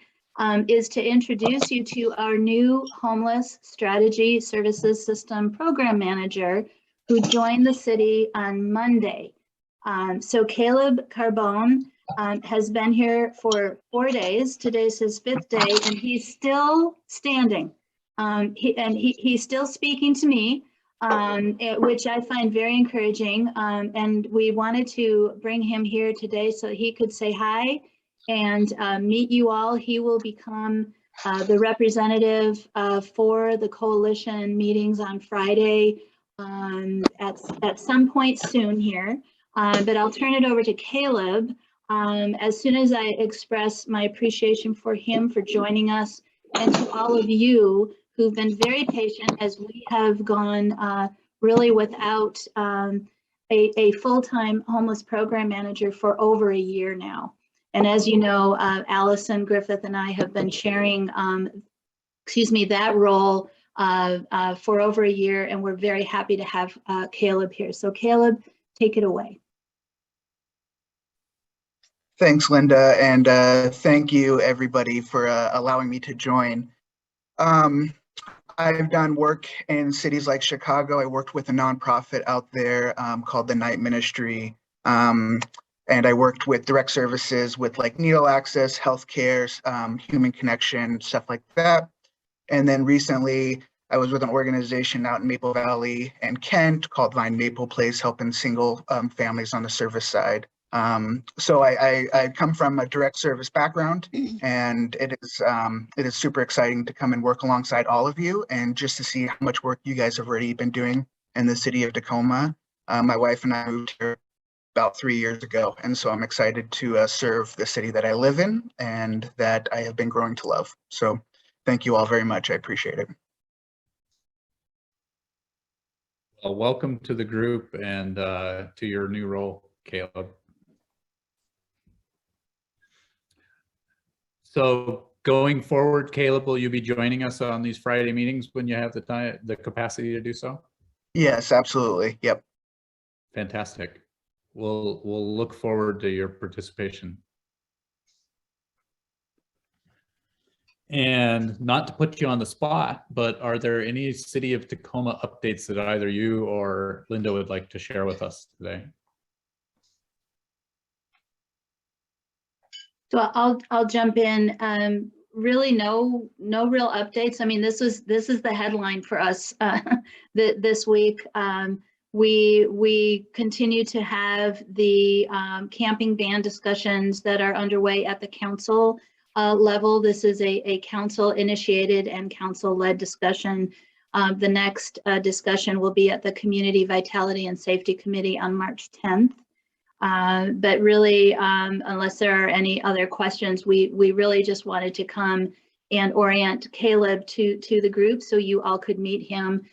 is to introduce you to our new Homeless Strategy Services System Program Manager who joined the city on Monday. So Caleb Carbone has been here for 4 days. Today's his 5th day, and he's still standing. He's still speaking to me, which I find very encouraging. And we wanted to bring him here today so he could say hi and meet you all. He will become the representative for the coalition meetings on Friday at some point soon here. But I'll turn it over to Caleb as soon as I express my appreciation for him for joining us, and to all of you who've been very patient as we have gone really without a full-time homeless program manager for over a year now. And as you know, Allison Griffith and I have been sharing, that role for over a year, and we're very happy to have Caleb here. So Caleb, take it away. Thanks, Linda, and thank you everybody for allowing me to join. I've done work in cities like Chicago. I worked with a nonprofit out there called the Night Ministry. And I worked with direct services with like needle access, healthcare, human connection, stuff like that. And then recently I was with an organization out in Maple Valley and Kent called Vine Maple Place, helping single families on the service side. So I come from a direct service background, and it is super exciting to come and work alongside all of you and just to see how much work you guys have already been doing in the city of Tacoma. My wife and I moved here about 3 years ago, and so I'm excited to serve the city that I live in and that I have been growing to love. So thank you all very much. I appreciate it. Well, welcome to the group and to your new role, Caleb. So going forward, Caleb, will you be joining us on these Friday meetings when you have the time, the capacity to do so? Yes, absolutely. Yep. Fantastic. We'll look forward to your participation. And not to put you on the spot, but are there any City of Tacoma updates that either you or Linda would like to share with us today? So I'll jump in. Really no real updates. I mean, this is the headline for us this week. We continue to have the camping ban discussions that are underway at the council level. This is a council initiated and council led discussion. The next discussion will be at the Community Vitality and Safety Committee on March 10th. But really, unless there are any other questions, we really just wanted to come and orient Caleb to the group so you all could meet him.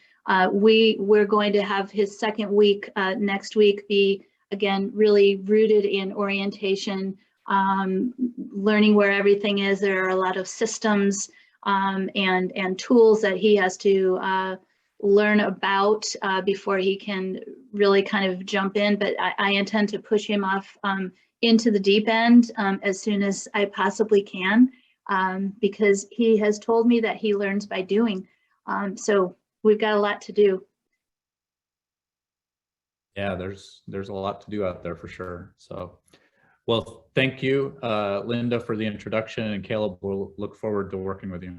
We're going to have his second week next week be, again, really rooted in orientation, learning where everything is. There are a lot of systems and tools that he has to learn about before he can really kind of jump in, but I intend to push him off into the deep end as soon as I possibly can, because he has told me that he learns by doing. So we've got a lot to do. Yeah, there's a lot to do out there for sure. So, well, thank you, Linda, for the introduction, and Caleb, we'll look forward to working with you.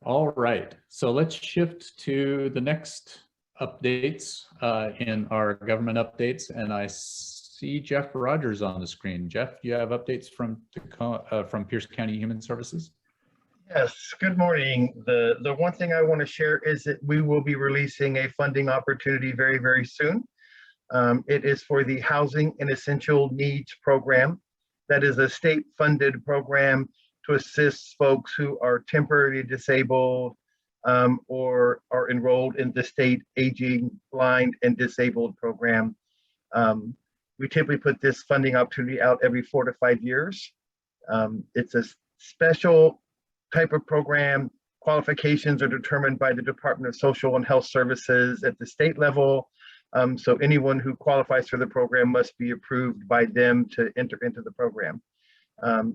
All right, so let's shift to the next updates in our government updates, and I see Jeff Rogers on the screen. Jeff, do you have updates from Pierce County Human Services? Yes, good morning. The one thing I want to share is that we will be releasing a funding opportunity very, very soon. It is for the Housing and Essential Needs Program. That is a state-funded program to assist folks who are temporarily disabled or are enrolled in the state aging, blind, and disabled program. We typically put this funding opportunity out every 4 to 5 years. It's a special type of program. Qualifications are determined by the Department of Social and Health Services at the state level. So anyone who qualifies for the program must be approved by them to enter into the program.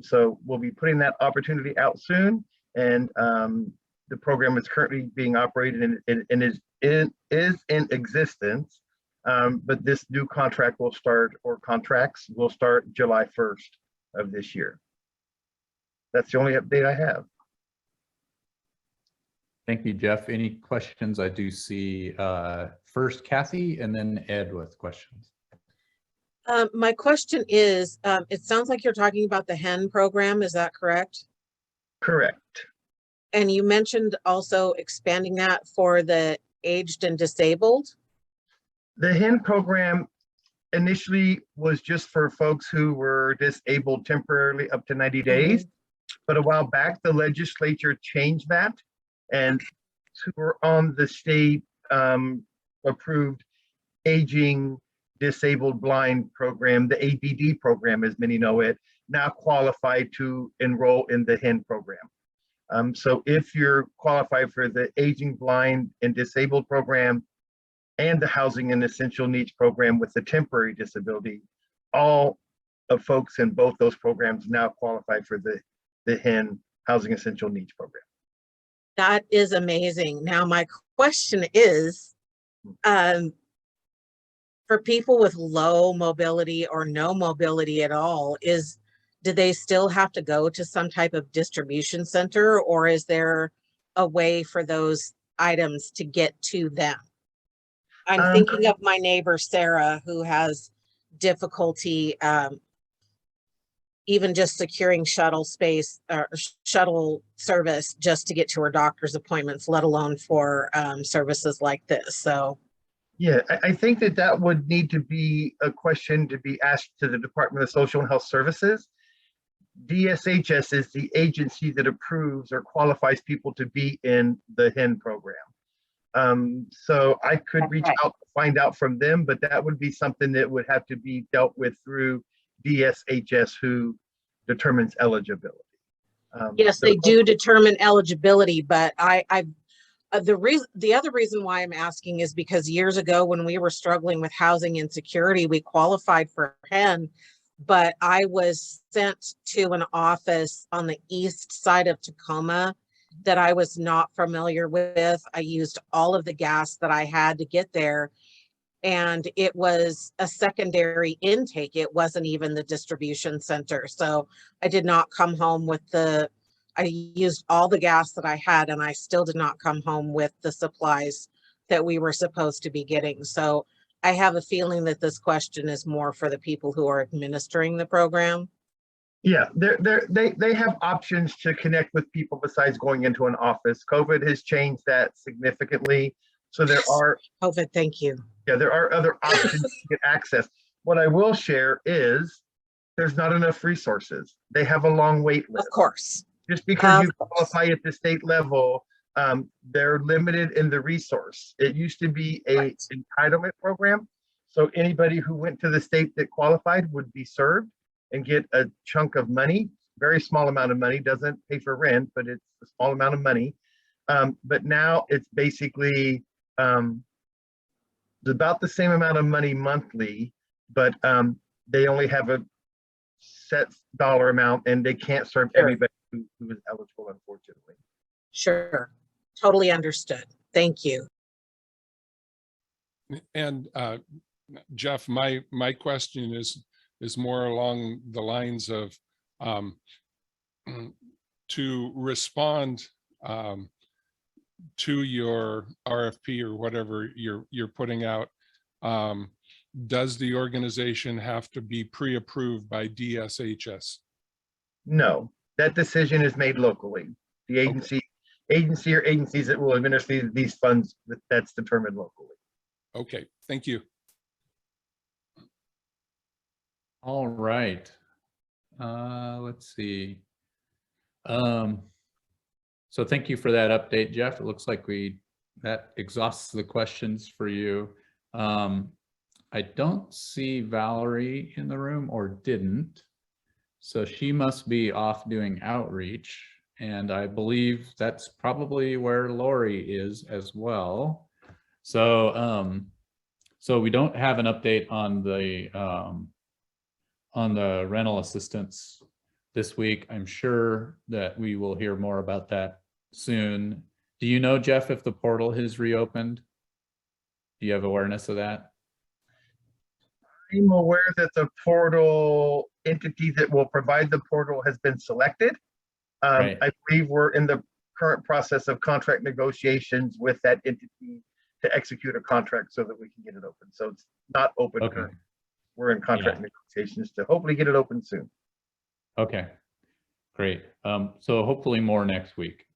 So we'll be putting that opportunity out soon, and the program is currently being operated and is in existence, but this new contract will start, or contracts will start July 1st of this year. That's the only update I have. Thank you, Jeff. Any questions? I do see first Kathy and then Ed with questions. My question is, it sounds like you're talking about the HEN program, is that correct? Correct. And you mentioned also expanding that for the aged and disabled? The HEN program initially was just for folks who were disabled temporarily up to 90 days. But a while back, the legislature changed that, and who were on the state approved aging, disabled, blind program, the ABD program, as many know it, now qualified to enroll in the HEN program. So if you're qualified for the aging, blind, and disabled program and the Housing and Essential Needs program with the temporary disability, all of folks in both those programs now qualify for the HEN Housing Essential Needs program. That is amazing. Now, my question is, for people with low mobility or no mobility at all, do they still have to go to some type of distribution center, or is there a way for those items to get to them? I'm thinking of my neighbor, Sarah, who has difficulty even just securing shuttle space or shuttle service just to get to her doctor's appointments, let alone for services like this. So yeah, I think that would need to be a question to be asked to the Department of Social and Health Services. DSHS is the agency that approves or qualifies people to be in the HEN program. So I could reach out to find out from them, but that would be something that would have to be dealt with through DSHS, who determines eligibility. Yes, they do determine eligibility, but the other reason why I'm asking is because years ago when we were struggling with housing insecurity, we qualified for HEN, but I was sent to an office on the east side of Tacoma that I was not familiar with. I used all of the gas that I had to get there. and it was a secondary intake. It wasn't even the distribution center. So I did not come home with I used all the gas that I had, and I still did not come home with the supplies that we were supposed to be getting. So I have a feeling that this question is more for the people who are administering the program. Yeah, they have options to connect with people besides going into an office. COVID has changed that significantly. So there are COVID, thank you. Yeah, there are other options to get access. What I will share is there's not enough resources. They have a long wait list. Of course. Just because you qualify at the state level, they're limited in the resource. It used to be a entitlement program. So anybody who went to the state that qualified would be served and get a chunk of money, very small amount of money, doesn't pay for rent, but it's a small amount of money. But now it's basically about the same amount of money monthly, but they only have a set dollar amount and they can't serve everybody who is eligible, unfortunately. Sure, totally understood. Thank you. And Jeff, my question is more along the lines of to respond to your RFP or whatever you're putting out. Does the organization have to be pre-approved by DSHS? No, that decision is made locally. The agency or agencies that will administer these funds, that's determined locally. Okay, thank you. All right. Let's see. So thank you for that update, Jeff. It looks like that exhausts the questions for you. I don't see Valerie in the room, or didn't. So she must be off doing outreach. And I believe that's probably where Lori is as well. So, so we don't have an update on the rental assistance this week. I'm sure that we will hear more about that soon. Do you know, Jeff, if the portal has reopened? Do you have awareness of that? I'm aware that the portal entity that will provide the portal has been selected. Right. I believe we're in the current process of contract negotiations with that entity to execute a contract so that we can get it open. So it's not open currently. We're in contract negotiations to hopefully get it open soon. Okay, great. So hopefully more next week.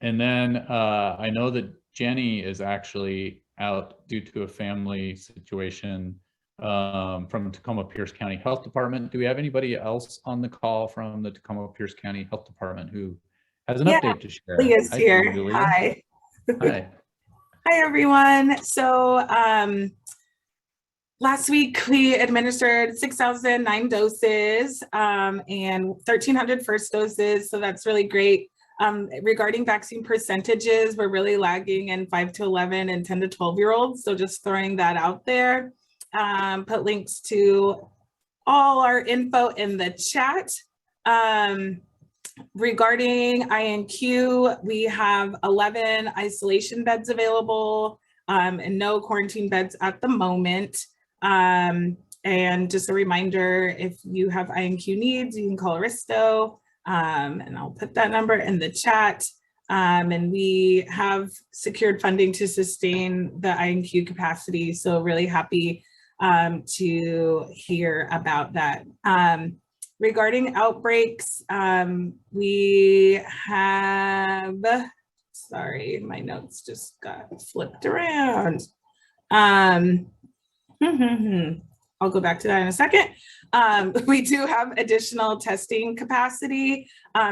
And then I know that Jenny is actually out due to a family situation from Tacoma Pierce County Health Department. Do we have anybody else on the call from the Tacoma Pierce County Health Department who has an update to share? Leah's here. Leah. Hi. Hi. Hi, everyone. So last week we administered 6,009 doses and 1,300 first doses. So that's really great. Regarding vaccine percentages, we're really lagging in 5 to 11 and 10 to 12-year-olds. So just throwing that out there. Put links to all our info in the chat. Regarding INQ, we have 11 isolation beds available and no quarantine beds at the moment. And just a reminder, if you have INQ needs, you can call Aristo, and I'll put that number in the chat. And we have secured funding to sustain the INQ capacity. So really happy to hear about that. Regarding outbreaks, we have, sorry, my notes just got flipped around. I'll go back to that in a second. We do have additional testing capacity,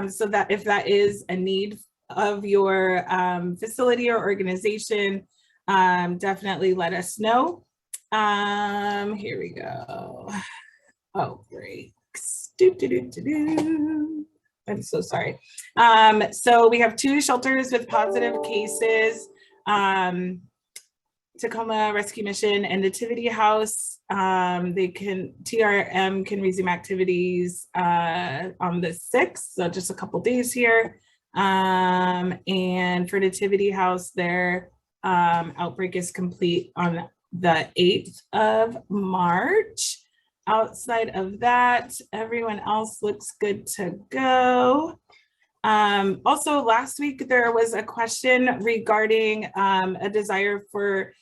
so that if that is a need of your facility or organization, definitely let us know. Here we go. Oh, great. I'm so sorry. So we have 2 shelters with positive cases, Tacoma Rescue Mission and Nativity House. TRM can resume activities on the 6th, so just a couple days here. And for Nativity House, their outbreak is complete on the 8th of March. Outside of that, everyone else looks good to go. Also, last week there was a question regarding a desire for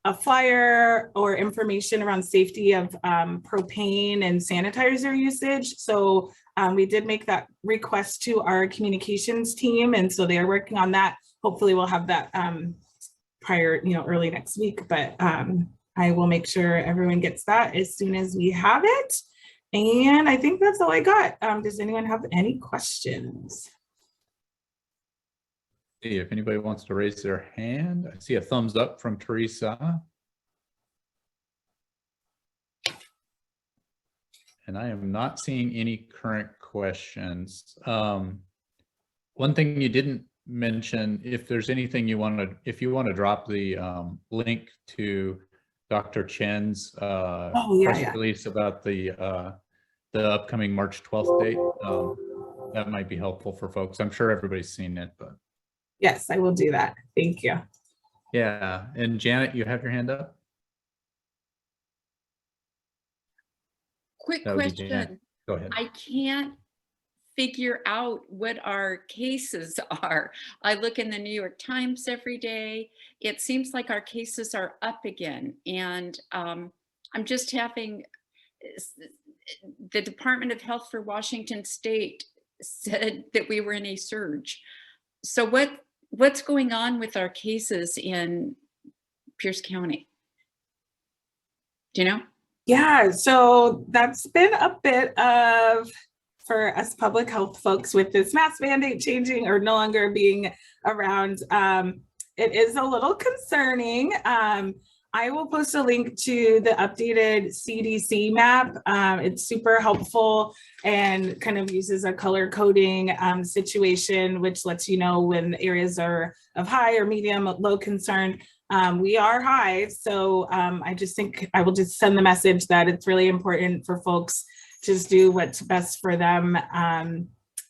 a flyer or information around safety of propane and sanitizer usage. So we did make that request to our communications team, and so they are working on that. Hopefully we'll have that prior, early next week, but I will make sure everyone gets that as soon as we have it. And I think that's all I got. Does anyone have any questions? See if anybody wants to raise their hand. I see a thumbs up from Teresa. And I am not seeing any current questions. One thing you didn't mention, if there's anything you want to, if you want to drop the link to Dr. Chen's press release about the upcoming March 12th date, that might be helpful for folks. I'm sure everybody's seen it, but. Yes, I will do that. Thank you. Yeah, and Janet, you have your hand up? Quick That would be Janet. question. Go ahead. I can't figure out what our cases are. I look in the New York Times every day. It seems like our cases are up again. And I'm just having, the Department of Health for Washington State said that we were in a surge. So what's going on with our cases in Pierce County? Do you know? Yeah, so that's been a bit of, for us public health folks with this mask mandate changing or no longer being around, it is a little concerning. I will post a link to the updated CDC map. It's super helpful and kind of uses a color coding situation, which lets you know when areas are of high or medium, low concern. We are high, so I just think I will just send the message that it's really important for folks to just do what's best for them,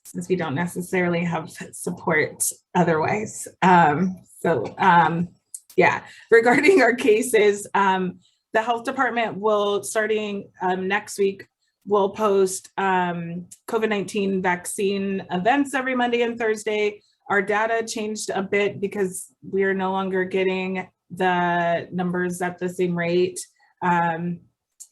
since we don't necessarily have support otherwise. Yeah, regarding our cases, the health department will, starting next week, will post COVID-19 vaccine events every Monday and Thursday. Our data changed a bit because we are no longer getting the numbers at the same rate.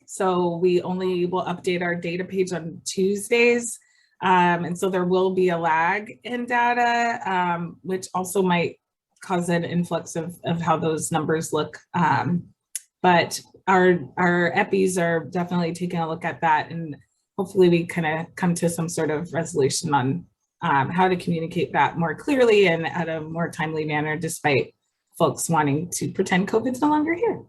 So we only will update our data page on Tuesdays. And so there will be a lag in data, which also might cause an influx of how those numbers look. But our EPIs are definitely taking a look at that, and hopefully we kind of come to some sort of resolution on how to communicate that more clearly and at a more timely manner, despite folks wanting to pretend COVID's no longer here.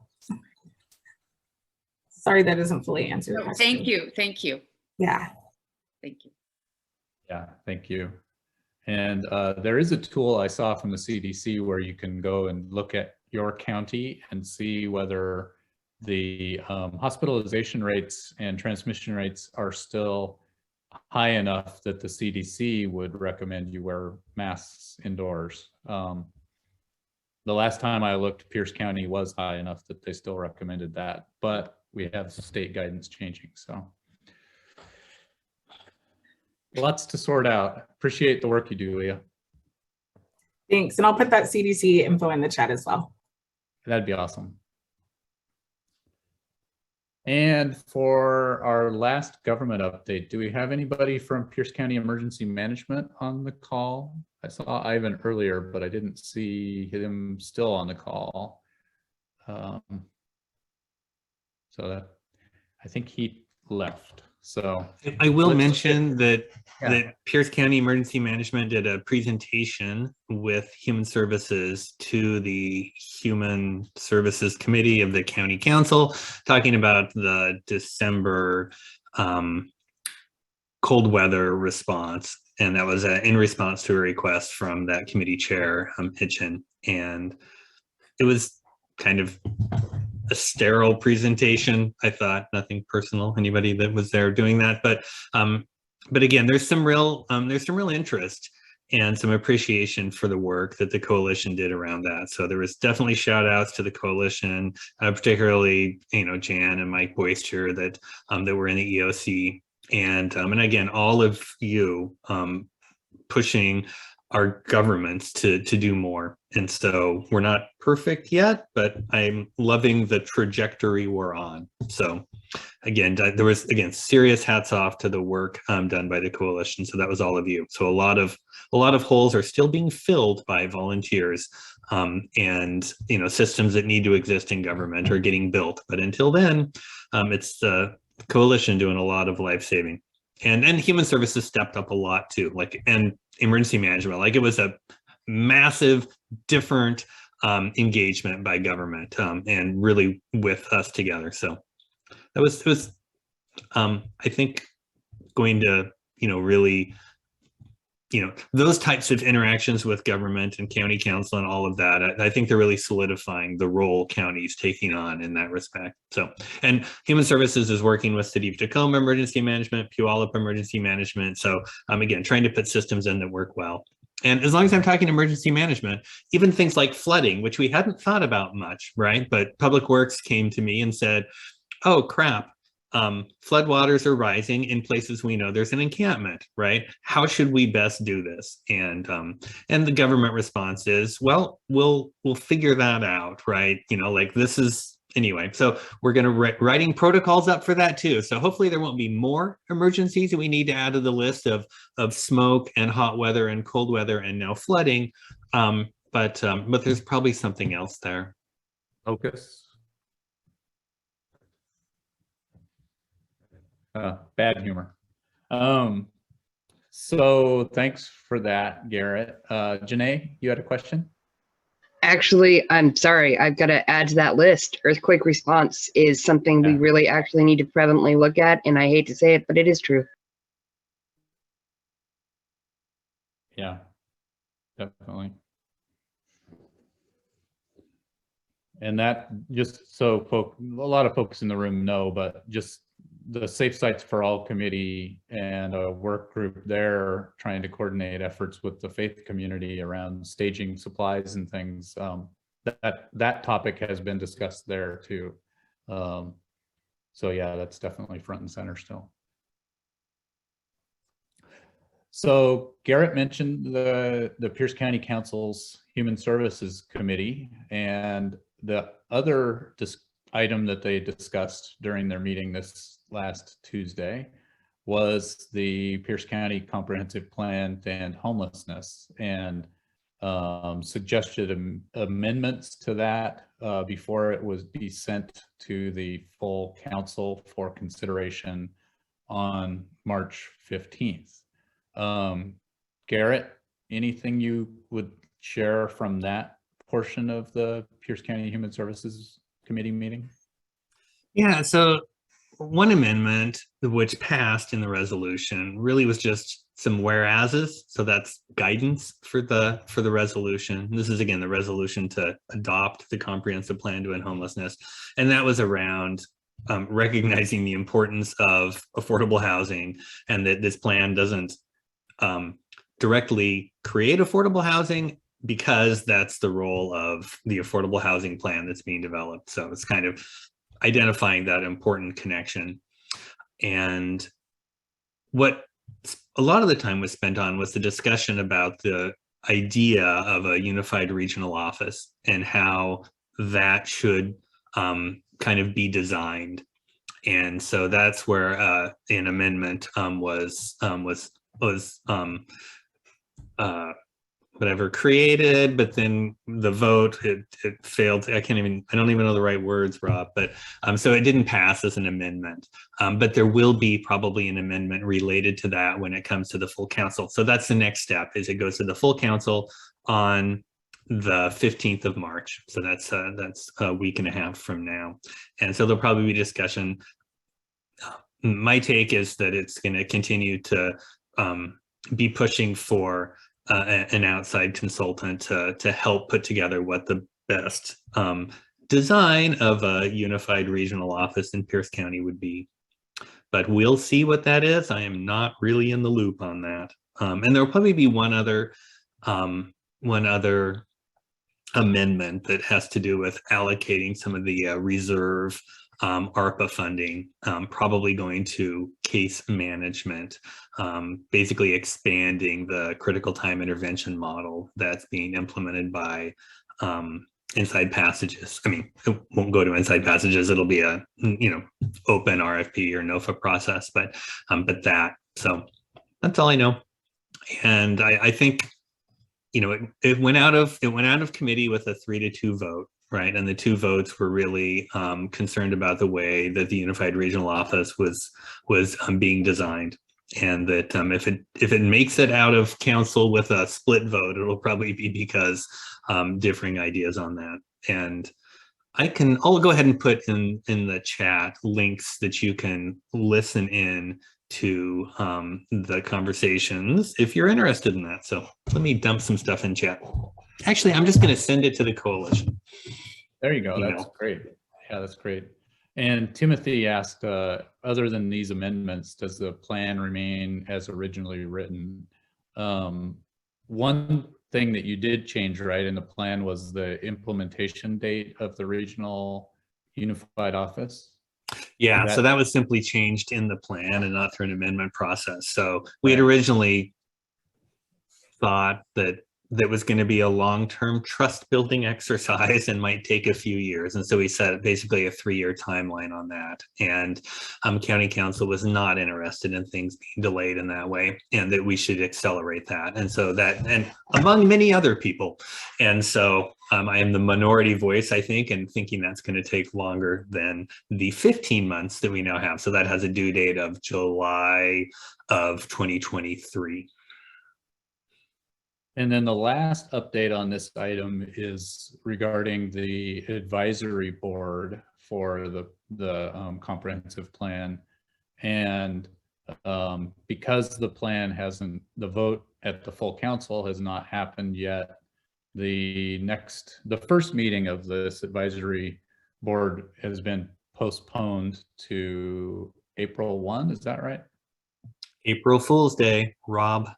Sorry, that doesn't fully answer the question. Thank you. Thank you. Yeah. Thank you. Yeah, thank you. And there is a tool I saw from the CDC where you can go and look at your county and see whether the hospitalization rates and transmission rates are still high enough that the CDC would recommend you wear masks indoors. The last time I looked, Pierce County was high enough that they still recommended that, but we have state guidance changing, so. Lots to sort out. Appreciate the work you do, Leah. Thanks, and I'll put that CDC info in the chat as well. That'd be awesome. And for our last government update, do we have anybody from Pierce County Emergency Management on the call? I saw Ivan earlier, but I didn't see him still on the call. So that, I think he left. So I will mention that Pierce County Emergency Management did a presentation with Human Services to the Human Services Committee of the County Council, talking about the December cold weather response. And that was in response to a request from that committee chair, Hitchin. And it was kind of a sterile presentation. I thought, nothing personal, anybody that was there doing that, but again, there's some real interest, and some appreciation for the work that the coalition did around that. So there was definitely shout outs to the coalition, particularly, Jan and Mike Boyster that were in the EOC. And again, all of you pushing our governments to do more. And so we're not perfect yet, but I'm loving the trajectory we're on. So again, there was, serious hats off to the work done by the coalition. So that was all of you. So a lot of holes are still being filled by volunteers, and systems that need to exist in government are getting built. But until then, it's the coalition doing a lot of life saving, and human services stepped up a lot too, and emergency management. It was a massive different engagement by government, and really with us together. So that was I think going to really those types of interactions with government and county council and all of that, I think they're really solidifying the role counties taking on in that respect. So, and human services is working with City of Tacoma emergency management, Puyallup emergency management. So again, trying to put systems in that work well. And as long as I'm talking emergency management, even things like flooding, which we hadn't thought about much, right? But Public Works came to me and said, oh crap, floodwaters are rising in places we know there's an encampment, right? How should we best do this? And the government response is, well, we'll figure that out, right? This is anyway. So we're going to writing protocols up for that too. So hopefully there won't be more emergencies that we need to add to the list of smoke and hot weather and cold weather and now flooding. But there's probably something else there. Focus. Bad humor. So thanks for that, Garrett. Janae, you had a question? Actually, I'm sorry, I've got to add to that list. Earthquake response is something we really actually need to prevalently look at, and I hate to say it, but it is true. Yeah, definitely. And that just so a lot of folks in the room know, but just the Safe Sites for All committee and a work group there trying to coordinate efforts with the faith community around staging supplies and things. That topic has been discussed there too. So yeah, that's definitely front and center still. So Garrett mentioned the Pierce County Council's Human Services Committee, and the other item that they discussed during their meeting this last Tuesday was the Pierce County Comprehensive Plan to End Homelessness, and suggested amendments to that before it was be sent to the full council for consideration on March 15th. Garrett, anything you would share from that portion of the Pierce County Human Services Committee meeting? Yeah, so one amendment which passed in the resolution really was just some whereases. So that's guidance for the resolution. This is again the resolution to adopt the comprehensive plan to end homelessness, and that was around recognizing the importance of affordable housing, and that this plan doesn't directly create affordable housing, because that's the role of the affordable housing plan that's being developed. So it's kind of identifying that important connection. And what a lot of the time was spent on was the discussion about the idea of a unified regional office and how that should kind of be designed. And so that's where an amendment was whatever created, but then the vote it failed. I don't even know the right words, Rob, but so it didn't pass as an amendment, but there will be probably an amendment related to that when it comes to the full council. So that's the next step, is it goes to the full council on the 15th of March. So that's a week and a half from now. And so there'll probably be discussion. My take is that it's going to continue to be pushing for an outside consultant to help put together what the best design of a unified regional office in Pierce County would be. But we'll see what that is. I am not really in the loop on that. And there'll probably be one other one other amendment that has to do with allocating some of the reserve ARPA funding, probably going to case management, basically expanding the critical time intervention model that's being implemented by Inside Passages. I mean, it won't go to Inside Passages. It'll be a, open RFP or NOFA process, but that, so that's all I know. And I think, it went out of committee with a 3-2 vote, right? And the 2 votes were really concerned about the way that the Unified Regional Office was being designed, and that if it makes it out of council with a split vote, it'll probably be because differing ideas on that. And I'll go ahead and put in the chat links that you can listen in to the conversations if you're interested in that. So let me dump some stuff in chat. Actually, I'm just going to send it to the coalition. There you go. That's great. Yeah, that's great. And Timothy asked, other than these amendments, does the plan remain as originally written? One thing that you did change, right, in the plan was the implementation date of the regional unified office. Yeah, so that was simply changed in the plan and not through an amendment process. So we had originally thought that was going to be a long-term trust building exercise and might take a few years. And so we set basically a 3-year timeline on that. And county council was not interested in things being delayed in that way, and that we should accelerate that. And so and among many other people. And so I am the minority voice, I think, and thinking that's going to take longer than the 15 months that we now have. So that has a due date of July of 2023. And then the last update on this item is regarding the advisory board for the comprehensive plan. And because the plan the vote at the full council has not happened yet, the first meeting of this advisory board has been postponed to April 1. Is that right? April Fool's Day, Rob.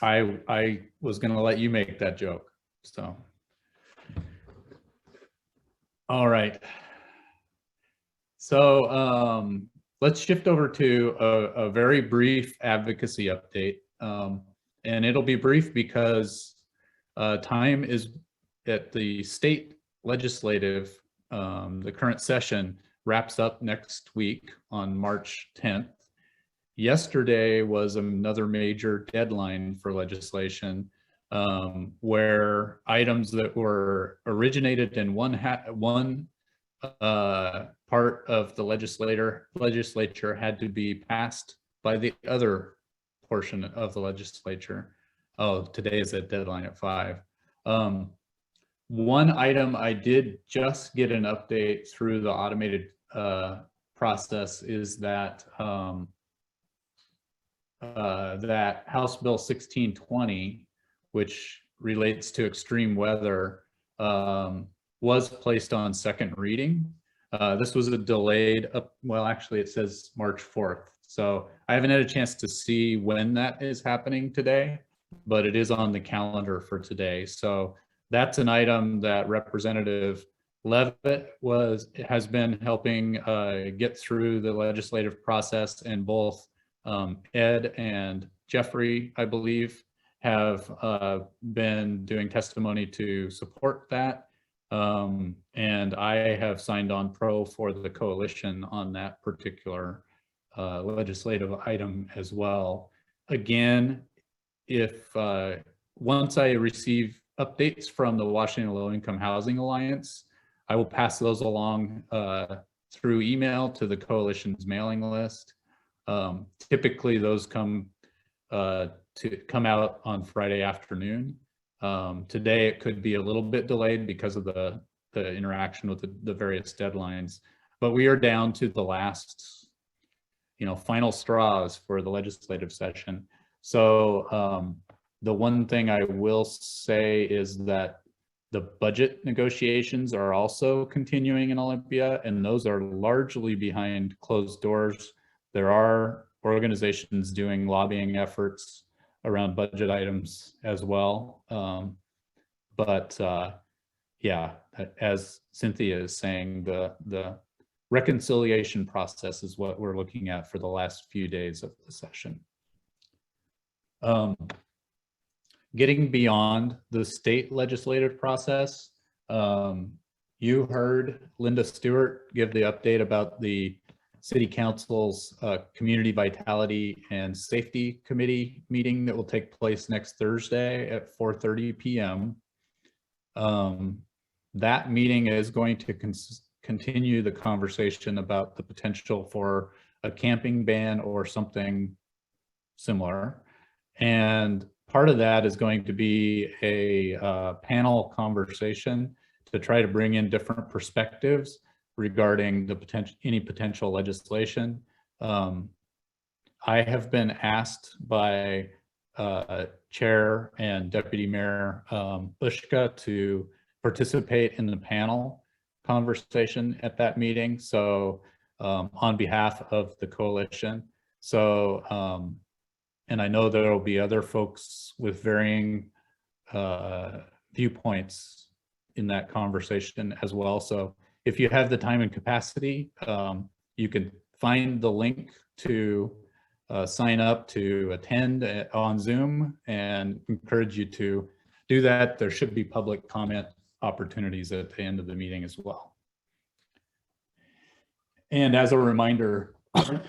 I was going to let you make that joke. So, all right. So let's shift over to a very brief advocacy update. And it'll be brief because time is at the state legislative, the current session wraps up next week on March 10th. Yesterday was another major deadline for legislation, where items that were originated in one part of the legislature had to be passed by the other portion of the legislature. Oh, today is a deadline at 5. One item I did just get an update through the automated process is that that House Bill 1620, which relates to extreme weather, was placed on second reading. This was a delayed well, actually it says March 4th. So I haven't had a chance to see when that is happening today, but it is on the calendar for today. So that's an item that Representative Levitt has been helping get through the legislative process, and both Ed and Jeffrey, I believe, have been doing testimony to support that. And I have signed on pro for the coalition on that particular legislative item as well. Again, if once I receive updates from the Washington Low Income Housing Alliance, I will pass those along through email to the coalition's mailing list. Typically those come out on Friday afternoon. Today it could be a little bit delayed because of the interaction with the various deadlines, but we are down to the last, final straws for the legislative session. So the one thing I will say is that the budget negotiations are also continuing in Olympia, and those are largely behind closed doors. There are organizations doing lobbying efforts around budget items as well. Yeah, as Cynthia is saying, the reconciliation process is what we're looking at for the last few days of the session. Getting beyond the state legislative process, you heard Linda Stewart give the update about the City Council's Community Vitality and Safety Committee meeting that will take place next Thursday at 4:30 p.m. That meeting is going to continue the conversation about the potential for a camping ban or something similar. And part of that is going to be a panel conversation to try to bring in different perspectives regarding the any potential legislation. I have been asked by Chair and Deputy Mayor Bushka to participate in the panel conversation at that meeting. So on behalf of the coalition. So, and I know there will be other folks with varying viewpoints in that conversation as well. So if you have the time and capacity, you can find the link to sign up to attend on Zoom, and encourage you to do that. There should be public comment opportunities at the end of the meeting as well. And as a reminder,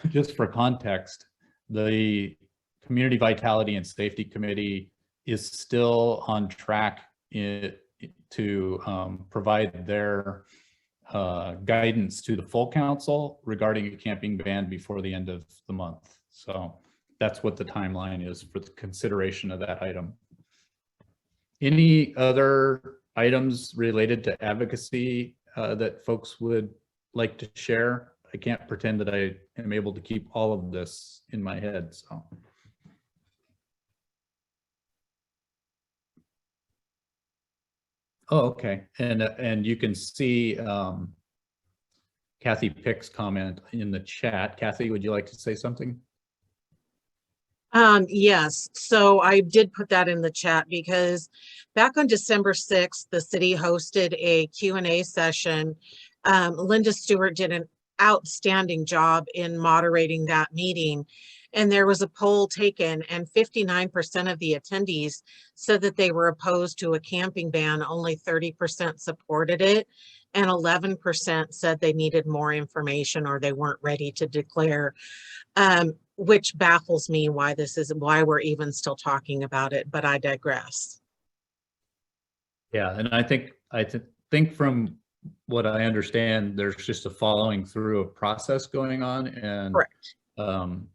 just for context, the Community Vitality and Safety Committee is still on track to provide their guidance to the full council regarding a camping ban before the end of the month. So that's what the timeline is for the consideration of that item. Any other items related to advocacy that folks would like to share? I can't pretend that I am able to keep all of this in my head, so. Oh, okay. And you can see Kathy Pick's comment in the chat. Kathy, would you like to say something? Yes, so I did put that in the chat because back on December 6th, the city hosted a Q&A session. Linda Stewart did an outstanding job in moderating that meeting. And there was a poll taken, and 59% of the attendees said that they were opposed to a camping ban. Only 30% supported it, and 11% said they needed more information or they weren't ready to declare, which baffles me why why we're even still talking about it, but I digress. Yeah, and I think from what I understand, there's just a following through of process going on, and correct.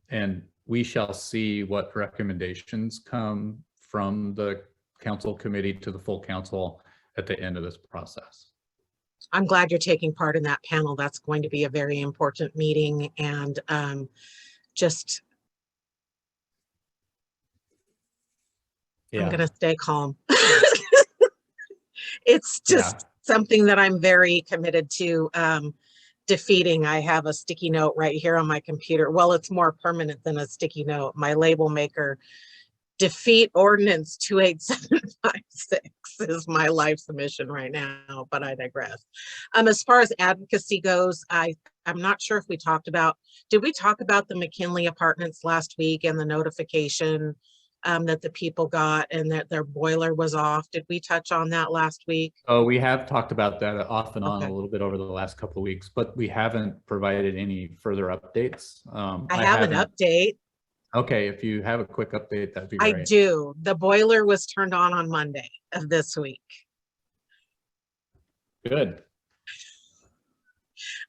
And we shall see what recommendations come from the council committee to the full council at the end of this process. I'm glad you're taking part in that panel. That's going to be a very important meeting, and just I'm gonna stay calm. It's just something that I'm very committed to defeating. I have a sticky note right here on my computer. Well, it's more permanent than a sticky note. My label maker, defeat ordinance 28756 is my life's mission right now, but I digress. As far as advocacy goes, I'm not sure if we talked about, did we talk about the McKinley apartments last week and the notification that the people got and that their boiler was off? Did we touch on that last week? Oh, we have talked about that off and on a little bit over the last couple of weeks, but we haven't provided any further updates. I have an update. Okay, if you have a quick update, that'd be great. I do. The boiler was turned on Monday of this week. Good.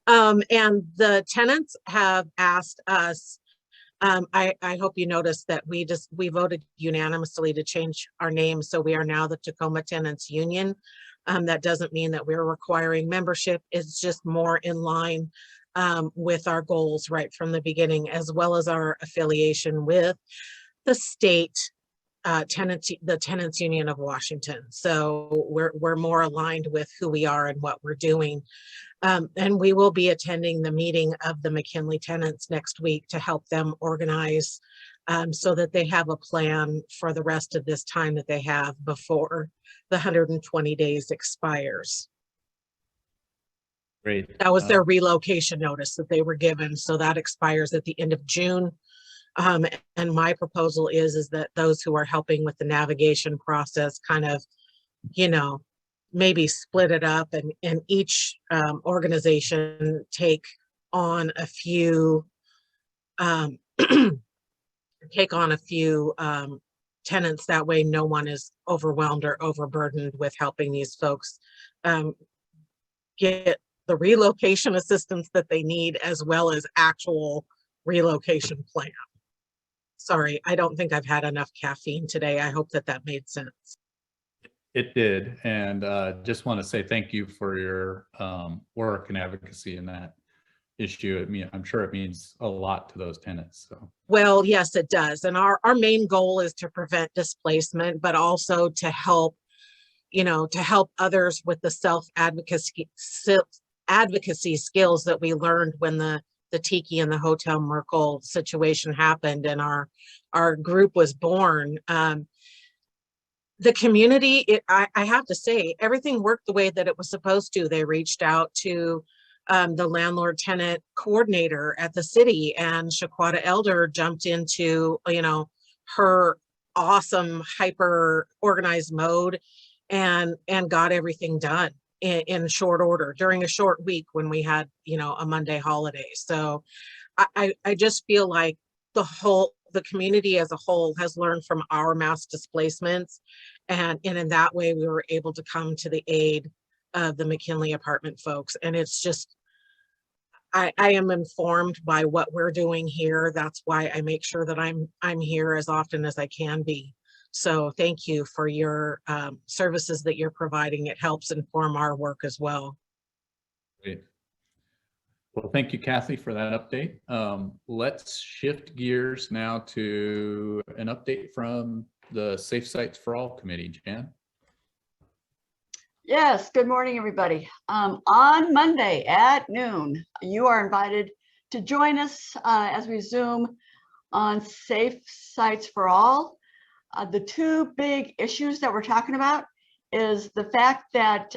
And the tenants have asked us, I hope you noticed that we voted unanimously to change our name. So we are now the Tacoma Tenants Union. That doesn't mean that we're requiring membership. It's just more in line with our goals right from the beginning, as well as our affiliation with the state the Tenants Union of Washington. So we're more aligned with who we are and what we're doing. And we will be attending the meeting of the McKinley tenants next week to help them organize so that they have a plan for the rest of this time that they have before the 120 days expires. Great. That was their relocation notice that they were given. So that expires at the end of June. And my proposal is that those who are helping with the navigation process kind of, you know, maybe split it up and each organization take on a few tenants. That way no one is overwhelmed or overburdened with helping these folks get the relocation assistance that they need, as well as actual relocation plan. Sorry, I don't think I've had enough caffeine today. I hope that that made sense. It did. And just want to say thank you for your work and advocacy in that issue. I mean, I'm sure it means a lot to those tenants. So. Well, yes, it does. And our main goal is to prevent displacement, but also to help, you know, to help others with the self-advocacy skills that we learned when the Tiki and the Hotel Merkel situation happened and our group was born. The community, I have to say, everything worked the way that it was supposed to. They reached out to the landlord tenant coordinator at the city, and Shaquata Elder jumped into, you know, her awesome hyper organized mode and got everything done in short order during a short week when we had, you know, a Monday holiday. So I just feel like the community as a whole has learned from our mass displacements. And in that way, we were able to come to the aid of the McKinley apartment folks. And it's just, I am informed by what we're doing here. That's why I make sure that I'm here as often as I can be. So thank you for your services that you're providing. It helps inform our work as well. Great. Well, thank you, Kathy, for that update. Let's shift gears now to an update from the Safe Sites for All Committee. Jan? Yes, good morning, everybody. On Monday at noon, you are invited to join us as we Zoom on Safe Sites for All. The two big issues that we're talking about is the fact that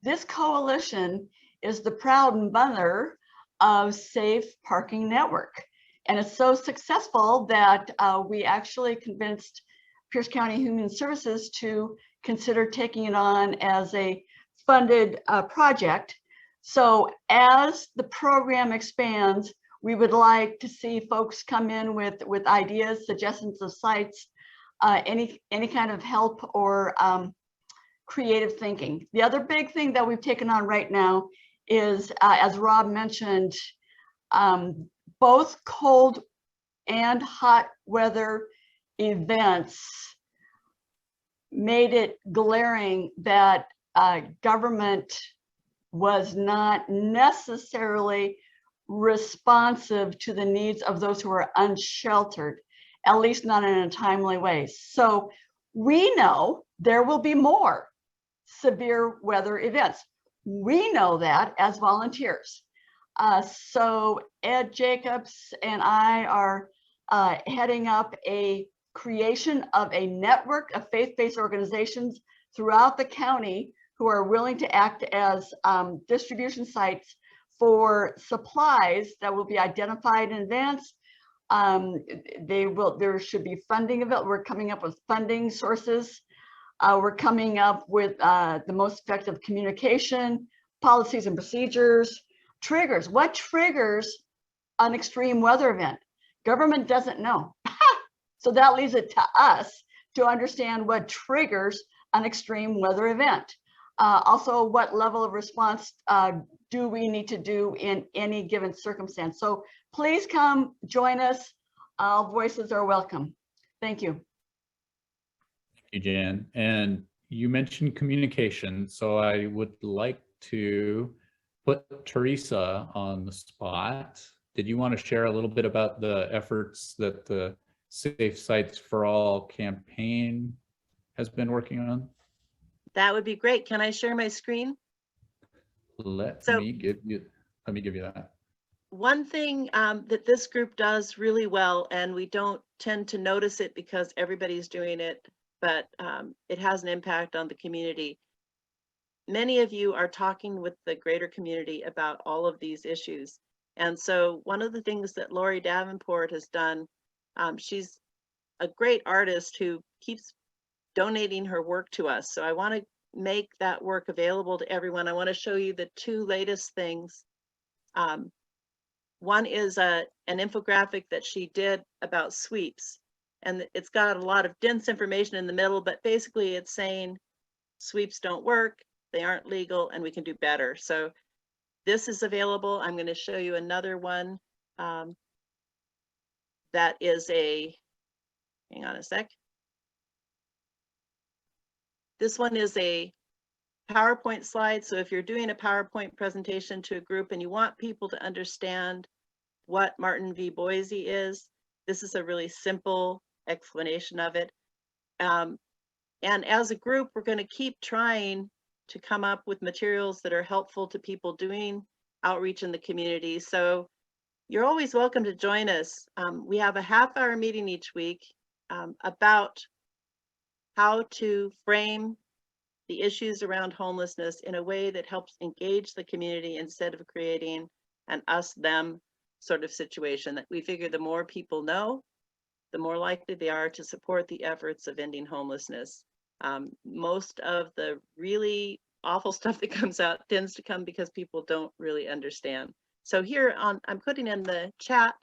this coalition is the proud mother of Safe Parking Network. And it's so successful that we actually convinced Pierce County Human Services to consider taking it on as a funded project. So as the program expands, we would like to see folks come in with ideas, suggestions of sites, any kind of help or creative thinking. The other big thing that we've taken on right now is, as Rob mentioned, both cold and hot weather events made it glaring that government was not necessarily responsive to the needs of those who are unsheltered, at least not in a timely way. So we know there will be more severe weather events. We know that as volunteers. So Ed Jacobs and I are heading up a creation of a network of faith-based organizations throughout the county who are willing to act as distribution sites for supplies that will be identified in advance. There should be funding of it. We're coming up with funding sources. We're coming up with the most effective communication, policies and procedures, triggers. What triggers an extreme weather event? Government doesn't know. So that leaves it to us to understand what triggers an extreme weather event. Also, what level of response do we need to do in any given circumstance? So please come join us. All voices are welcome. Thank you. Thank you, Jan. And you mentioned communication, so I would like to put Teresa on the spot. Did you want to share a little bit about the efforts that the Safe Sites for All campaign has been working on? That would be great. Can I share my screen? Let So- me give you that. One thing that this group does really well, and we don't tend to notice it because everybody's doing it, but it has an impact on the community. Many of you are talking with the greater community about all of these issues. And so one of the things that Lori Davenport has done, she's a great artist who keeps donating her work to us. So I want to make that work available to everyone. I want to show you the two latest things. One is an infographic that she did about sweeps, and it's got a lot of dense information in the middle, but basically it's saying sweeps don't work, they aren't legal, and we can do better. So this is available. I'm going to show you another one that is hang on a sec. This one is a PowerPoint slide. So if you're doing a PowerPoint presentation to a group and you want people to understand what Martin v. Boise is, this is a really simple explanation of it. And as a group, we're going to keep trying to come up with materials that are helpful to people doing outreach in the community. So you're always welcome to join us. We have a half-hour meeting each week about how to frame the issues around homelessness in a way that helps engage the community instead of creating an us-them sort of situation. That we figure the more people know, the more likely they are to support the efforts of ending homelessness. Most of the really awful stuff that comes out tends to come because people don't really understand. So here I'm putting in the chat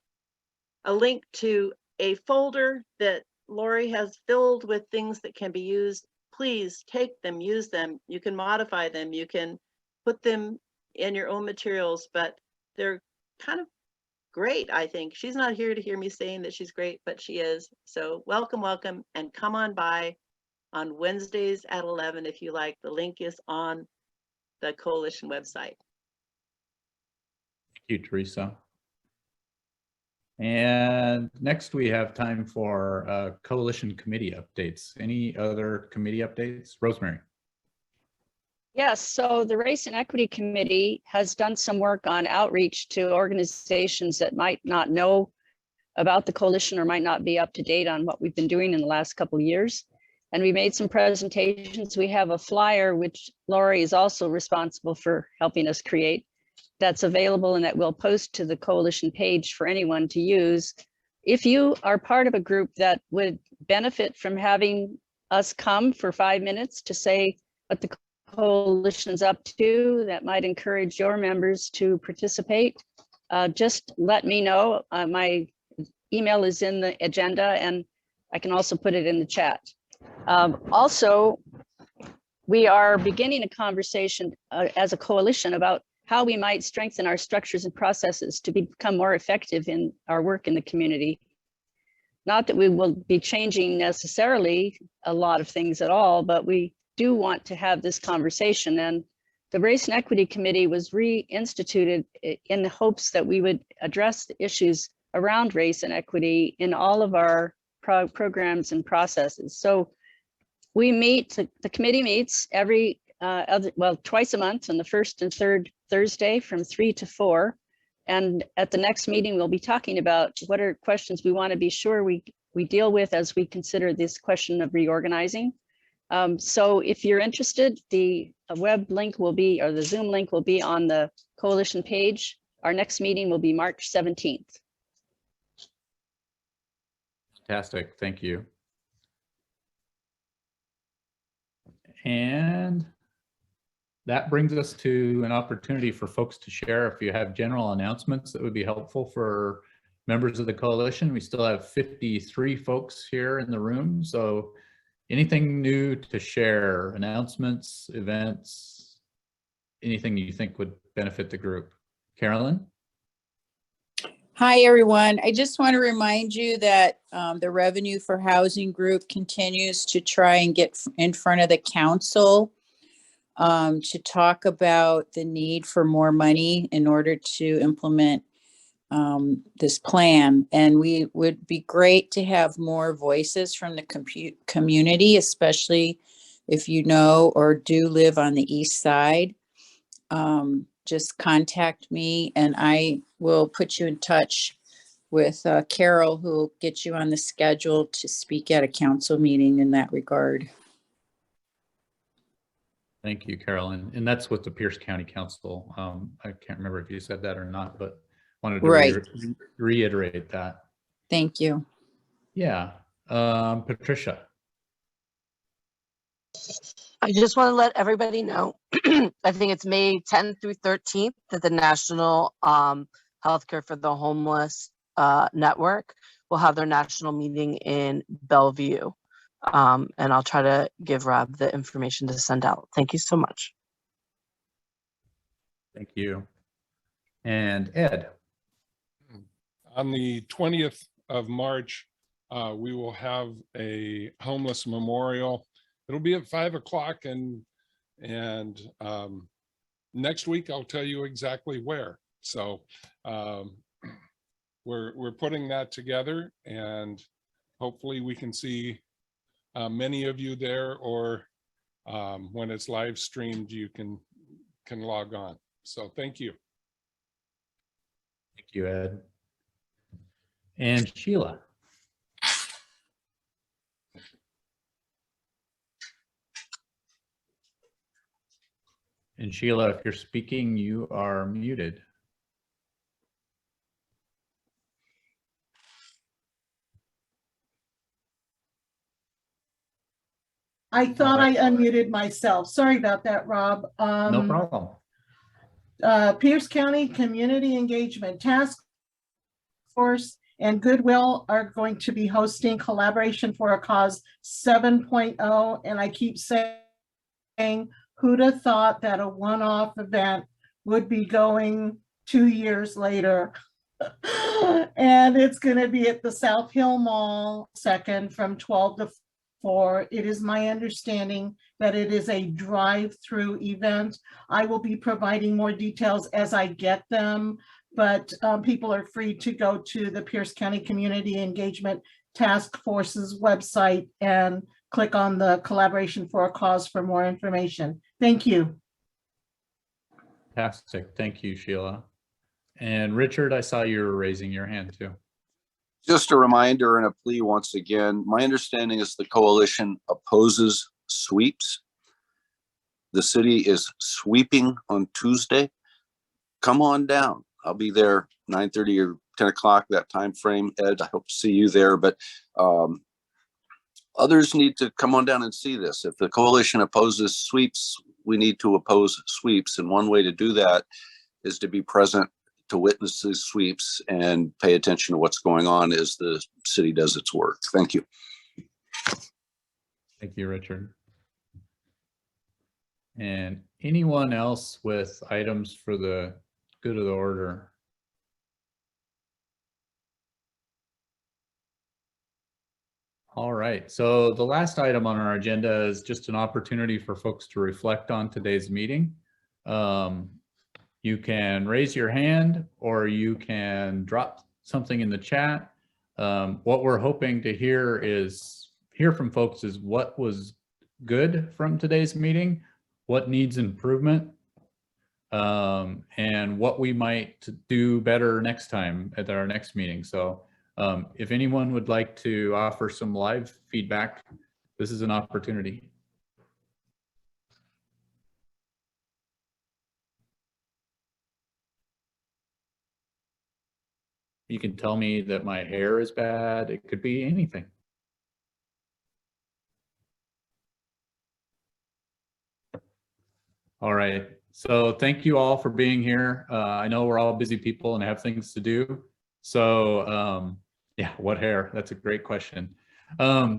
a link to a folder that Lori has filled with things that can be used. Please take them, use them. You can modify them. You can put them in your own materials, but they're kind of great, I think. She's not here to hear me saying that she's great, but she is. So welcome, welcome, and come on by on Wednesdays at 11 if you like. The link is on the coalition website. Thank you, Teresa. And next we have time for coalition committee updates. Any other committee updates? Rosemary. Yes, so the Race and Equity Committee has done some work on outreach to organizations that might not know about the coalition or might not be up to date on what we've been doing in the last couple of years. And we made some presentations. We have a flyer, which Lori is also responsible for helping us create, that's available and that we'll post to the coalition page for anyone to use. If you are part of a group that would benefit from having us come for 5 minutes to say what the coalition's up to, that might encourage your members to participate, just let me know. My email is in the agenda and I can also put it in the chat. Also, we are beginning a conversation as a coalition about how we might strengthen our structures and processes to become more effective in our work in the community. Not that we will be changing necessarily a lot of things at all, but we do want to have this conversation. And the Race and Equity Committee was reinstituted in the hopes that we would address the issues around race and equity in all of our programs and processes. So we meet, the committee meets every twice a month on the first and third Thursday from 3 to 4. And at the next meeting, we'll be talking about what are questions we want to be sure we deal with as we consider this question of reorganizing. So if you're interested, the web link will be, or the Zoom link will be on the coalition page. Our next meeting will be March 17th. Fantastic, thank you. And that brings us to an opportunity for folks to share. If you have general announcements that would be helpful for members of the coalition. We still have 53 folks here in the room. So anything new to share, announcements, events, anything you think would benefit the group? Carolyn? Hi, everyone. I just want to remind you that the Revenue for Housing group continues to try and get in front of the council to talk about the need for more money in order to implement this plan. And we would be great to have more voices from the community, especially if you know or do live on the east side. just contact me and I will put you in touch with Carol, who will get you on the schedule to speak at a council meeting in that regard. Thank you, Carolyn. And that's with the Pierce County Council. I can't remember if you said that or not, but wanted to reiterate that. Thank you. Yeah. Patricia. I just want to let everybody know, I think it's May 10th through 13th that the National Healthcare for the Homeless Network will have their national meeting in Bellevue. And I'll try to give Rob the information to send out. Thank you so much. Thank you. And Ed. On the 20th of March, we will have a homeless memorial. It'll be at 5 o'clock, and next week I'll tell you exactly where. So we're putting that together, and hopefully we can see many of you there, or when it's live streamed, you can log on. So thank you. Thank you, Ed. And Sheila. And Sheila, if you're speaking, you are muted. I thought I unmuted myself. Sorry about that, Rob. No problem. Pierce County Community Engagement Task Force and Goodwill are going to be hosting Collaboration for a Cause 7.0. And I keep saying, who'd have thought that a one-off event would be going 2 years later? And it's going to be at the South Hill Mall, 2nd from 12 to 4. It is my understanding that it is a drive-through event. I will be providing more details as I get them, but people are free to go to the Pierce County Community Engagement Task Force's website and click on the Collaboration for a Cause for more information. Thank you. Fantastic. Thank you, Sheila. And Richard, I saw you were raising your hand too. Just a reminder and a plea once again, my understanding is the coalition opposes sweeps. The city is sweeping on Tuesday. Come on down. I'll be there 9:30 or 10 o'clock, that time frame. Ed, I hope to see you there, but others need to come on down and see this. If the coalition opposes sweeps, we need to oppose sweeps. And one way to do that is to be present to witness the sweeps and pay attention to what's going on as the city does its work. Thank you. Thank you, Richard. And anyone else with items for the good of the order? All right, so the last item on our agenda is just an opportunity for folks to reflect on today's meeting. You can raise your hand or you can drop something in the chat. What we're hoping to hear from folks is what was good from today's meeting, what needs improvement, and what we might do better next time at our next meeting. So if anyone would like to offer some live feedback, this is an opportunity. You can tell me that my hair is bad. It could be anything. All right. So thank you all for being here. I know we're all busy people and have things to do. So yeah, what hair? That's a great question. I can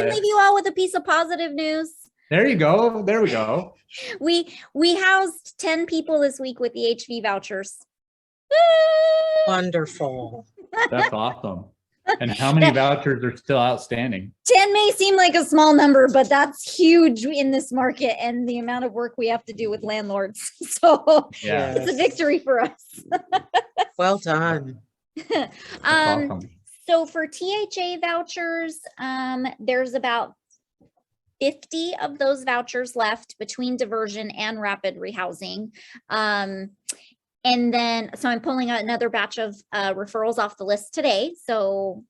leave you all with a piece of positive news. There you go. There we go. We housed 10 people this week with the HV vouchers. Wonderful. That's awesome. And how many vouchers are still outstanding? 10 may seem like a small number, but that's huge in this market and the amount of work we have to do with landlords. So yeah, it's a victory for us. Well done. Awesome. So for THA vouchers, there's about 50 of those vouchers left between diversion and rapid rehousing. And then, so I'm pulling out another batch of referrals off the list today. So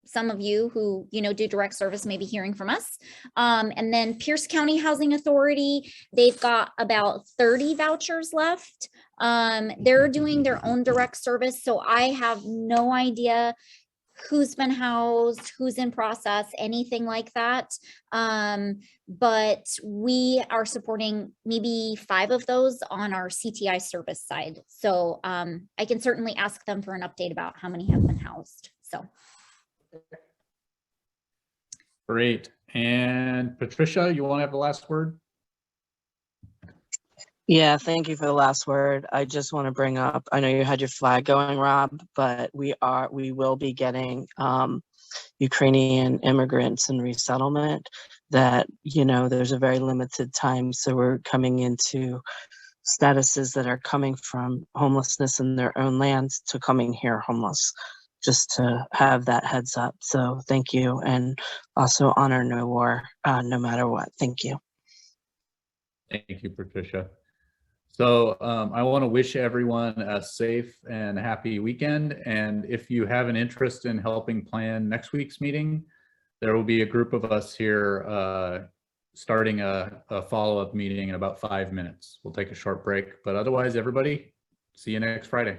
some of you who, do direct service may be hearing from us. And then Pierce County Housing Authority, they've got about 30 vouchers left. They're doing their own direct service. So I have no idea who's been housed, who's in process, anything like that. But we are supporting maybe 5 of those on our CTI service side. So I can certainly ask them for an update about how many have been housed. So. Great. And Patricia, you want to have the last word? Yeah, thank you for the last word. I just want to bring up, I know you had your flag going, Rob, but we will be getting Ukrainian immigrants and resettlement that, there's a very limited time. So we're coming into statuses that are coming from homelessness in their own lands to coming here homeless, just to have that heads up. So thank you. And also honor no war, no matter what. Thank you. Thank you, Patricia. So I want to wish everyone a safe and happy weekend. And if you have an interest in helping plan next week's meeting, there will be a group of us here starting a follow-up meeting in about 5 minutes. We'll take a short break, but otherwise, everybody, see you next Friday.